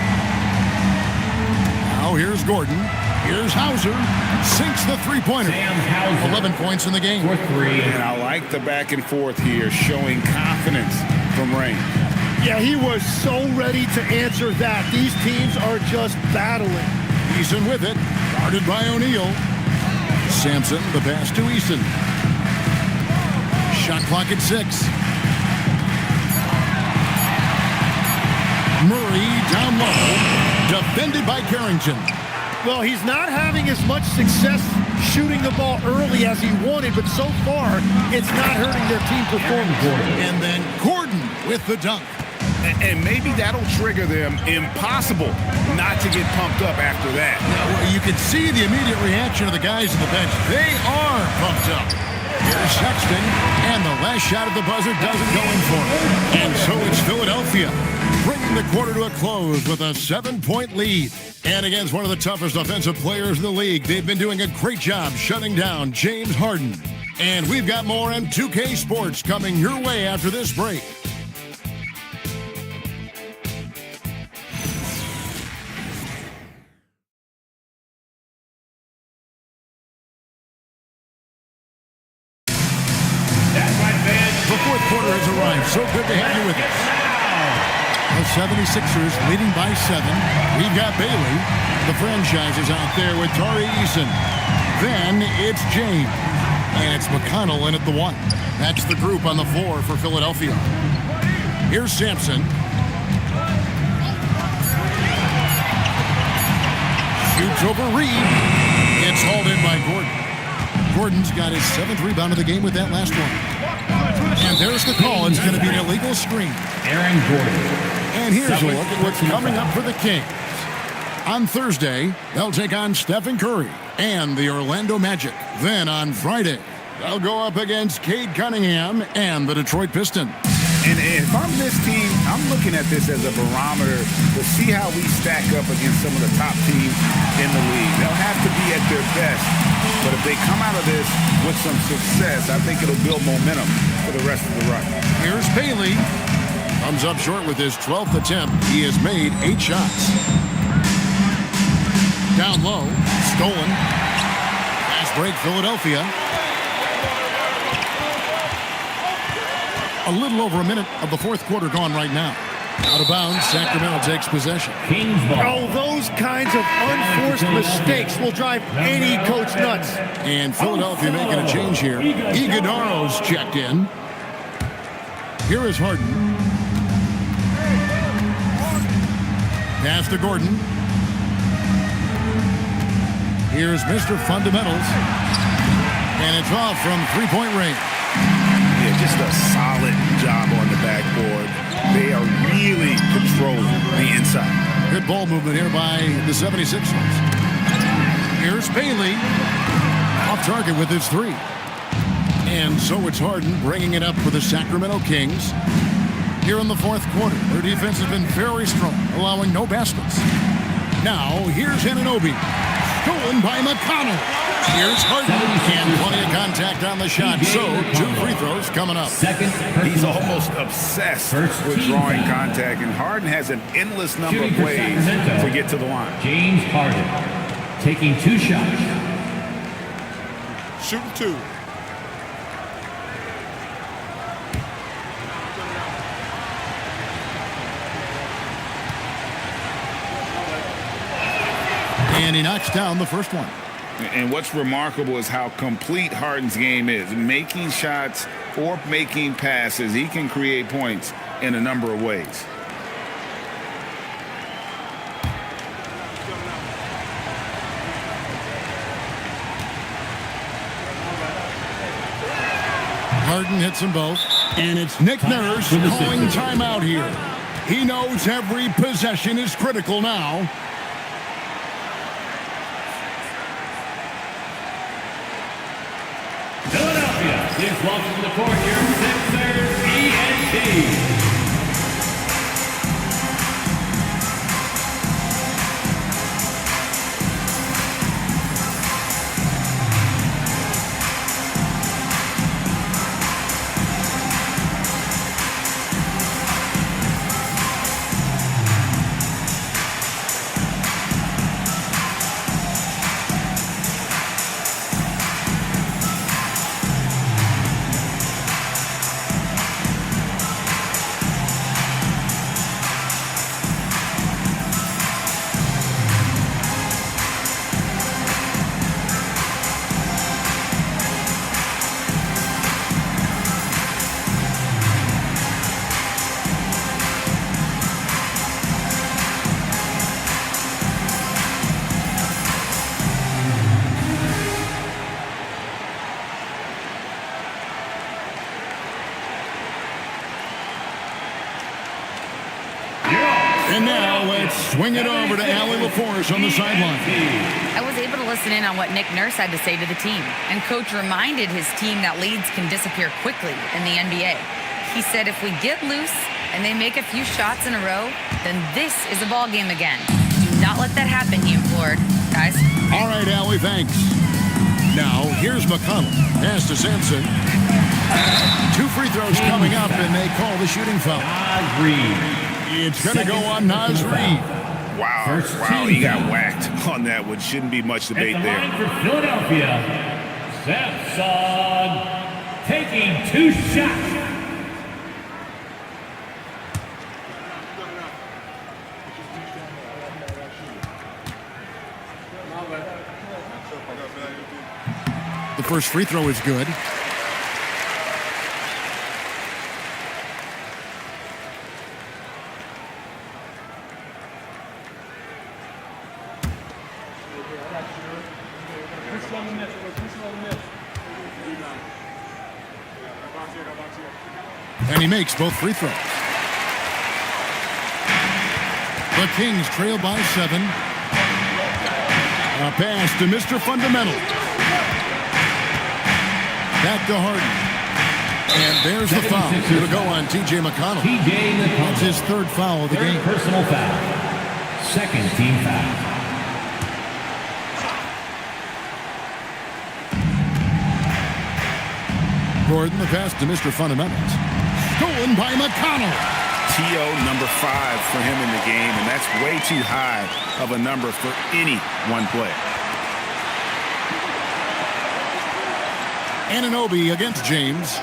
Now here's Gordon. Here's Hauser. Sinks the three-pointer. 11 points in the game. And I like the back and forth here, showing confidence from Rain. Yeah, he was so ready to answer that. These teams are just battling. Eason with it. Guarded by O'Neal. Sampson, the pass to Eason. Shot clock at 6. Murray down low. Defended by Carrington. Well, he's not having as much success shooting the ball early as he wanted, but so far, it's not hurting their team performance. And then Gordon with the dunk. And maybe that'll trigger them. Impossible not to get pumped up after that. Now, you can see the immediate reaction of the guys on the bench. They are pumped up. Here's Sexton, and the last shot at the buzzer doesn't go in for him. And so it's Philadelphia, bringing the quarter to a close with a 7-point lead. And against one of the toughest offensive players in the league, they've been doing a great job shutting down James Harden. And we've got more on 2K Sports coming your way after this break. The fourth quarter has arrived. So good to have you with us. The 76ers leading by 7. We've got Bailey. The franchise is out there with Tari Eason. Then it's James. And it's McConnell in at the 1. That's the group on the floor for Philadelphia. Here's Sampson. Shoots over Reed. It's hauled in by Gordon. Gordon's got his 7th rebound of the game with that last one. And there's the call. It's going to be an illegal screen. Aaron Gordon. And here's a look at what's coming up for the Kings. On Thursday, they'll take on Stephen Curry and the Orlando Magic. Then on Friday, they'll go up against Cade Cunningham and the Detroit Pistons. And if I'm this team, I'm looking at this as a barometer to see how we stack up against some of the top teams in the league. They'll have to be at their best, but if they come out of this with some success, I think it'll build momentum for the rest of the run. Here's Bailey. Comes up short with his 12th attempt. He has made 8 shots. Down low, stolen. Fast break, Philadelphia. A little over a minute of the fourth quarter gone right now. Out of bounds, Sacramento takes possession. Kings ball. Oh, those kinds of unforced mistakes will drive any coach nuts. And Philadelphia making a change here. Iguodala's checked in. Here is Harden. Pass to Gordon. Here's Mr. Fundamentals. And it's off from three-point range. Yeah, just a solid job on the backboard. They are really controlling the inside. Good ball movement here by the 76ers. Here's Bailey. Off target with his 3. And so it's Harden bringing it up for the Sacramento Kings. Here in the fourth quarter, their defense has been very strong, allowing no baskets. Now, here's Anunoby. Stolen by McConnell. Here's Harden. And plenty of contact on the shot. So, 2 free throws coming up. He's almost obsessed with drawing contact, and Harden has an endless number of ways to get to the line. James Harden taking 2 shots. Shooting 2. And he knocks down the first one. And what's remarkable is how complete Harden's game is. Making shots or making passes, he can create points in a number of ways. Harden hits them both. And it's Nick Nurse calling timeout here. He knows every possession is critical now. Philadelphia is welcome to the court here, Sixers ENT. Swing it over to Allie LaForce on the sideline. I was able to listen in on what Nick Nurse had to say to the team, and Coach reminded his team that leads can disappear quickly in the NBA. He said if we get loose and they make a few shots in a row, then this is a ball game again. Do not let that happen, he implored. Guys? All right, Allie, thanks. Now, here's McConnell. Pass to Sampson. 2 free throws coming up, and they call the shooting foul. It's going to go on Naz Reid. Wow, he got whacked on that one. Shouldn't be much debate there. Line for Philadelphia, Sampson taking 2 shots. The first free throw is good. And he makes both free throws. The Kings trail by 7. A pass to Mr. Fundamental. Back to Harden. And there's the foul. It'll go on T.J. McConnell. That's his 3rd foul of the game. Personal foul. 2nd team foul. Gordon, the pass to Mr. Fundamentals. Stolen by McConnell. TO number 5 for him in the game, and that's way too high of a number for any one player. Anunoby against James.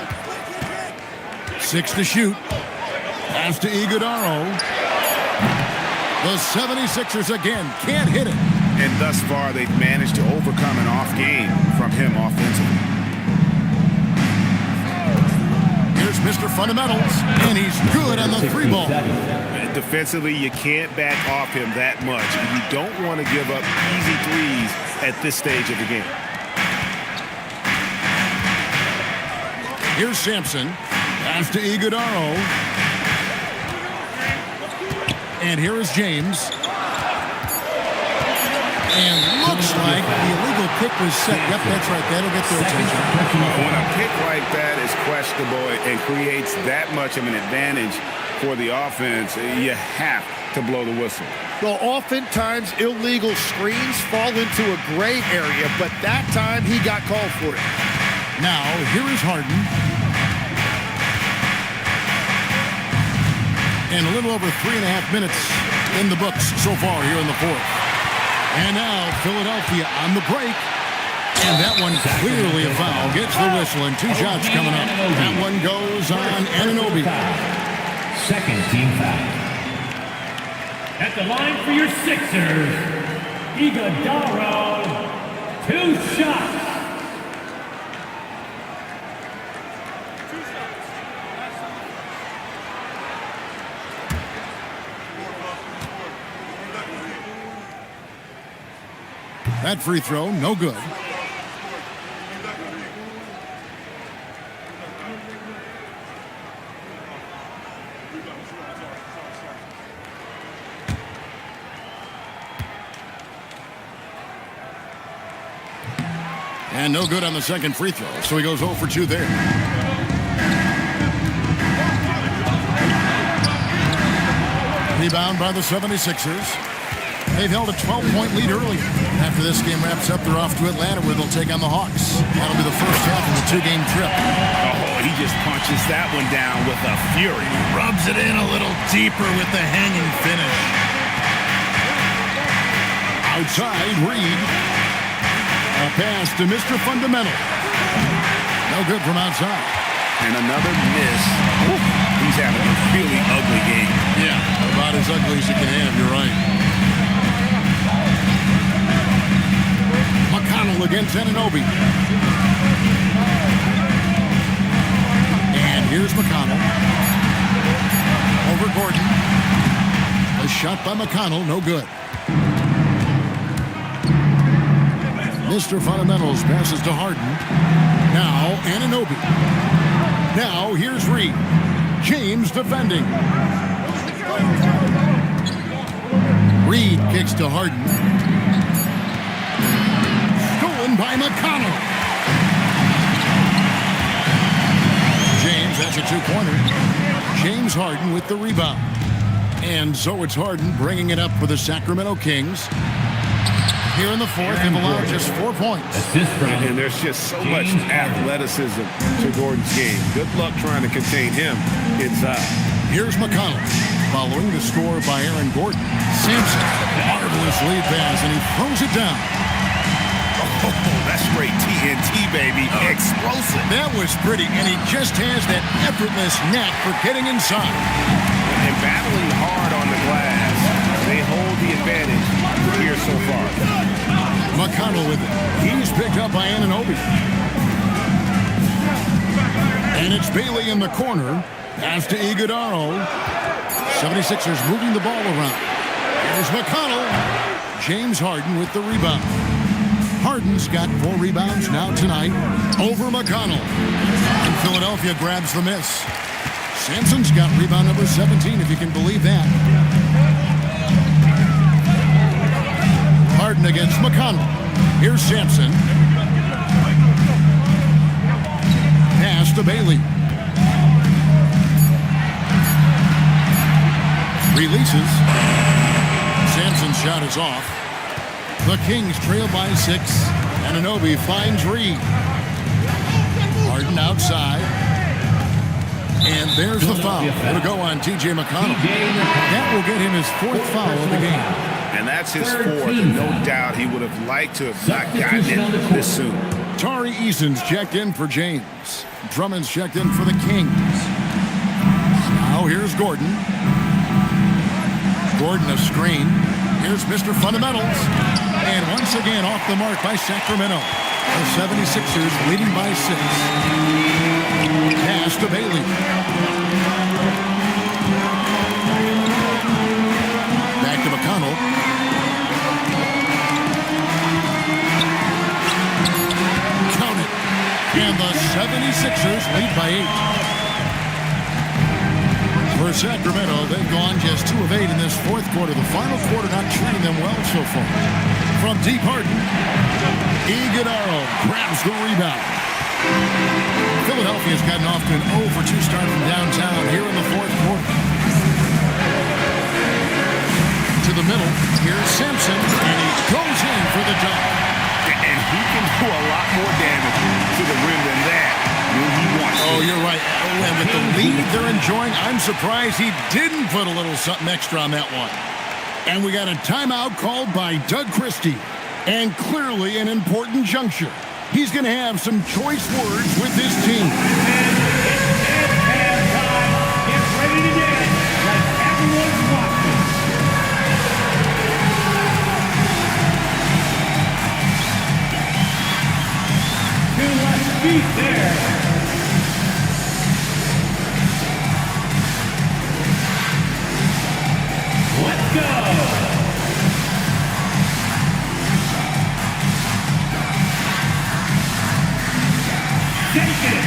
6 to shoot. Pass to Iguodaro. The 76ers again can't hit it. And thus far, they've managed to overcome an off game from him offensively. Here's Mr. Fundamentals, and he's good on the 3 ball. Defensively, you can't back off him that much. You don't want to give up easy threes at this stage of the game. Here's Sampson. Pass to Iguodaro. And here is James. And looks like the illegal pick was set. Yep, that's right. That'll get their attention. When a pick like that is questionable and creates that much of an advantage for the offense, you have to blow the whistle. Well, oftentimes illegal screens fall into a gray area, but that time he got called for it. Now, here is Harden. And a little over 3.5 minutes in the books so far here in the 4th. And now Philadelphia on the break. And that one clearly a foul. Gets the whistle and 2 shots coming up. That one goes on Anunoby. 2nd team foul. At the line for your Sixers, Iguodaro, 2 shots. That free throw, no good. And no good on the second free throw, so he goes 0 for 2 there. Rebound by the 76ers. They've held a 12-point lead early. After this game wraps up, they're off to Atlanta, where they'll take on the Hawks. That'll be the first half of the 2-game trip. Oh, he just punches that one down with a fury. Rubs it in a little deeper with the hanging finish. Outside, Reid. A pass to Mr. Fundamental. No good from outside. And another miss. He's having a really ugly game. Yeah, about as ugly as you can have, you're right. McConnell against Anunoby. And here's McConnell. Over Gordon. A shot by McConnell, no good. Mr. Fundamentals passes to Harden. Now Anunoby. Now here's Reid. James defending. Reed kicks to Harden. Stolen by McConnell. James, that's a two-pointer. James Harden with the rebound. And so it's Harden bringing it up for the Sacramento Kings. Here in the fourth, they've allowed just 4 points. And there's just so much athleticism to Gordon's game. Good luck trying to contain him inside. Here's McConnell, following the score by Aaron Gordon. Sampson, marvelous lead pass, and he throws it down. Oh, that's straight TNT, baby. Explosive. That was pretty, and he just has that effortless knack for getting inside. And battling hard on the glass, they hold the advantage here so far. McConnell with it. He's picked up by Anunoby. And it's Bailey in the corner. Pass to Iguodala. 76ers moving the ball around. Here's McConnell. James Harden with the rebound. Harden's got 4 rebounds now tonight over McConnell. And Philadelphia grabs the miss. Sampson's got rebound number 17, if you can believe that. Harden against McConnell. Here's Sampson. Pass to Bailey. Releases. Sampson's shot is off. The Kings trail by 6. Anunoby finds Reed. Harden outside. And there's the foul. It'll go on T.J. McConnell. That will get him his 4th foul of the game. And that's his 4th, and no doubt he would have liked to have not gotten it this soon. Tari Eason's checked in for James. Drummond's checked in for the Kings. Now here's Gordon. Gordon a screen. Here's Mr. Fundamentals. And once again off the mark by Sacramento. The 76ers leading by 6. Pass to Bailey. Back to McConnell. Count it. And the 76ers lead by 8. For Sacramento, they've gone just 2 of 8 in this 4th quarter. The final quarter not treating them well so far. From deep Harden. Iguodala grabs the rebound. Philadelphia's gotten off to an 0 for 2 start from downtown here in the 4th quarter. To the middle, here's Sampson, and he goes in for the dunk. And he can do a lot more damage to the rim than that when he wants to. Oh, you're right. And with the lead they're enjoying, I'm surprised he didn't put a little something extra on that one. And we got a timeout called by Doug Christie. And clearly an important juncture. He's going to have some choice words with his team. Get ready to dance like everyone's watching. Two left feet there. Let's go. Take it!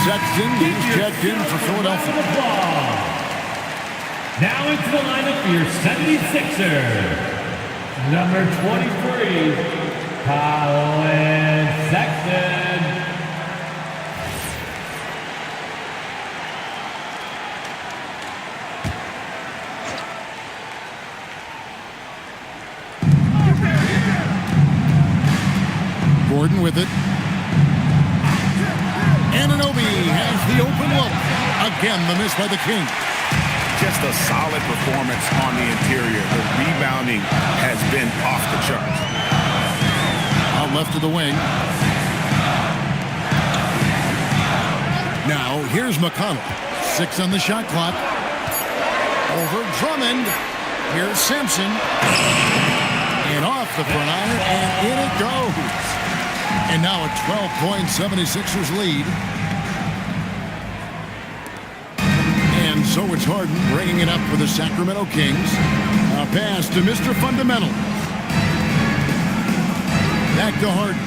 Sexton, he's checked in for Philadelphia. Now into the lineup for your 76ers. Number 23, Colin Sexton. Gordon with it. Anunoby has the open look. Again, the miss by the King. Just a solid performance on the interior. The rebounding has been off the charts. Out left of the wing. Now, here's McConnell. 6 on the shot clock. Over Drummond. Here's Simpson. And off the front iron, and in it goes. And now a 12-point 76ers lead. And so it's Harden bringing it up for the Sacramento Kings. A pass to Mr. Fundamental. Back to Harden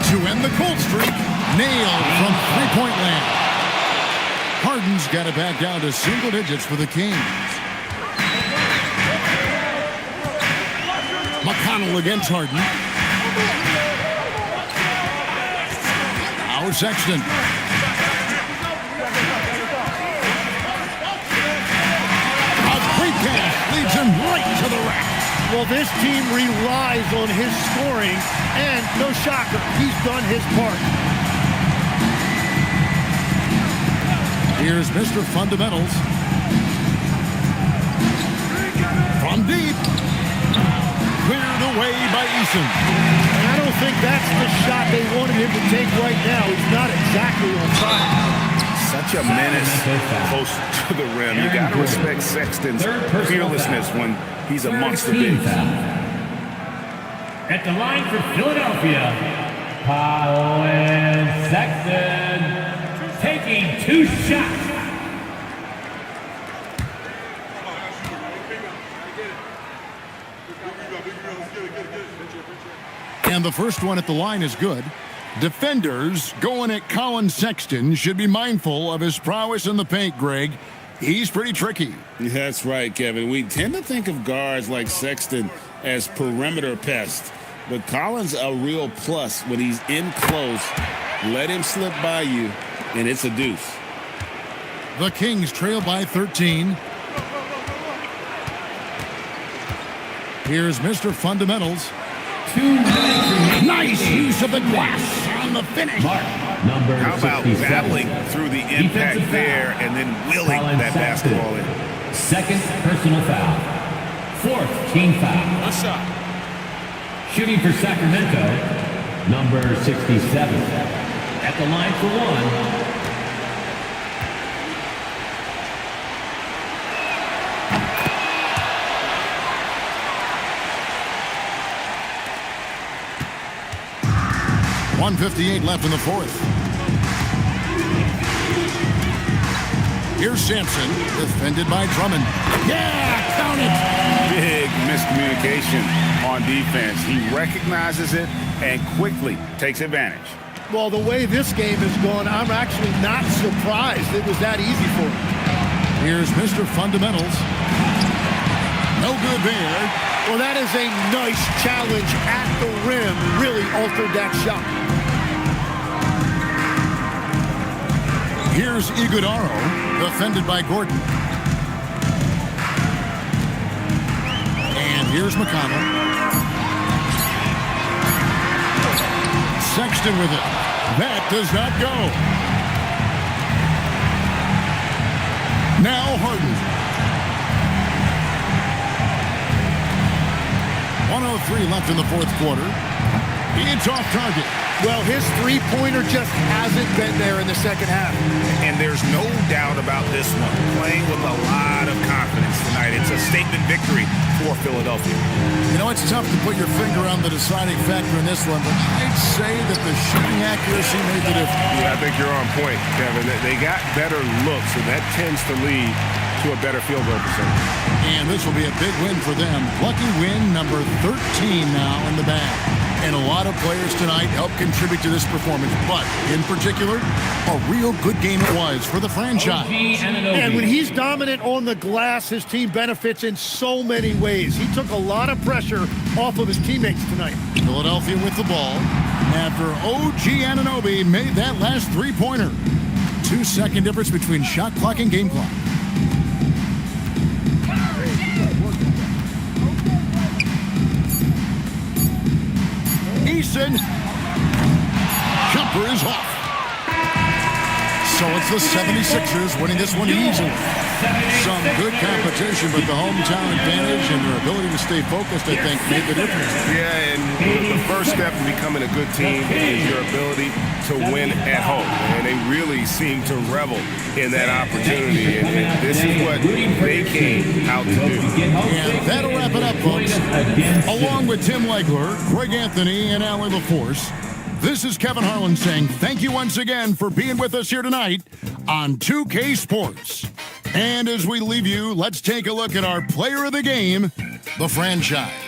to end the cold streak. Nailed from three-point land. Harden's got it back down to single digits for the Kings. McConnell against Harden. Now Sexton. A great pass leads him right to the rack. Well, this team relies on his scoring, and no shocker, he's done his part. Here's Mr. Fundamentals. From deep. Cleared away by Eason. And I don't think that's the shot they wanted him to take right now. He's not exactly on time. Such a menace close to the rim. You got to respect Sexton's fearlessness when he's amongst the bigs. At the line for Philadelphia, Colin Sexton taking 2 shots. And the first one at the line is good. Defenders going at Colin Sexton should be mindful of his prowess in the paint, Greg. He's pretty tricky. That's right, Kevin. We tend to think of guards like Sexton as perimeter pests, but Collins a real plus when he's in close. Let him slip by you, and it's a deuce. The Kings trail by 13. Here's Mr. Fundamentals. Nice use of the glass on the finish. How about battling through the impact there and then willing that basketball in? Second personal foul. 4th team foul. One shot. Shooting for Sacramento, number 67. At the line for 1. .158 left in the fourth. Here's Sampson, defended by Drummond. Yeah, count it! Big miscommunication on defense. He recognizes it and quickly takes advantage. Well, the way this game has gone, I'm actually not surprised it was that easy for him. Here's Mr. Fundamentals. No good there. Well, that is a nice challenge at the rim. Really altered that shot. Here's Iguodaro, defended by Gordon. And here's McConnell. Sexton with it. That does not go. Now Harden. 1:03 left in the fourth quarter. It's off target. Well, his three-pointer just hasn't been there in the second half. And there's no doubt about this one. Playing with a lot of confidence tonight. It's a statement victory for Philadelphia. You know, it's tough to put your finger on the deciding factor in this one, but I'd say that the shooting accuracy made the difference. Yeah, I think you're on point, Kevin. They got better looks, and that tends to lead to a better field goal percentage. And this will be a big win for them. Lucky win number 13 now in the bag. And a lot of players tonight helped contribute to this performance, but in particular, a real good game it was for the franchise. And when he's dominant on the glass, his team benefits in so many ways. He took a lot of pressure off of his teammates tonight. Philadelphia with the ball after OG Anunoby made that last three-pointer. 2-second difference between shot clock and game clock. Eason. Jumper is off. So So it's the 76ers winning this one easily. Some good competition, but the hometown advantage and their ability to stay focused, I think, made the difference. Yeah, and the first step to becoming a good team is your ability to win at home. And they really seem to revel in that opportunity. And this is what they came out to do. And that'll wrap it up, folks. Along with Tim Legler, Greg Anthony, and Allie LaForce, this is Kevin Harlan saying thank you once again for being with us here tonight on 2K Sports. And as we leave you, let's take a look at our player of the game, the franchise.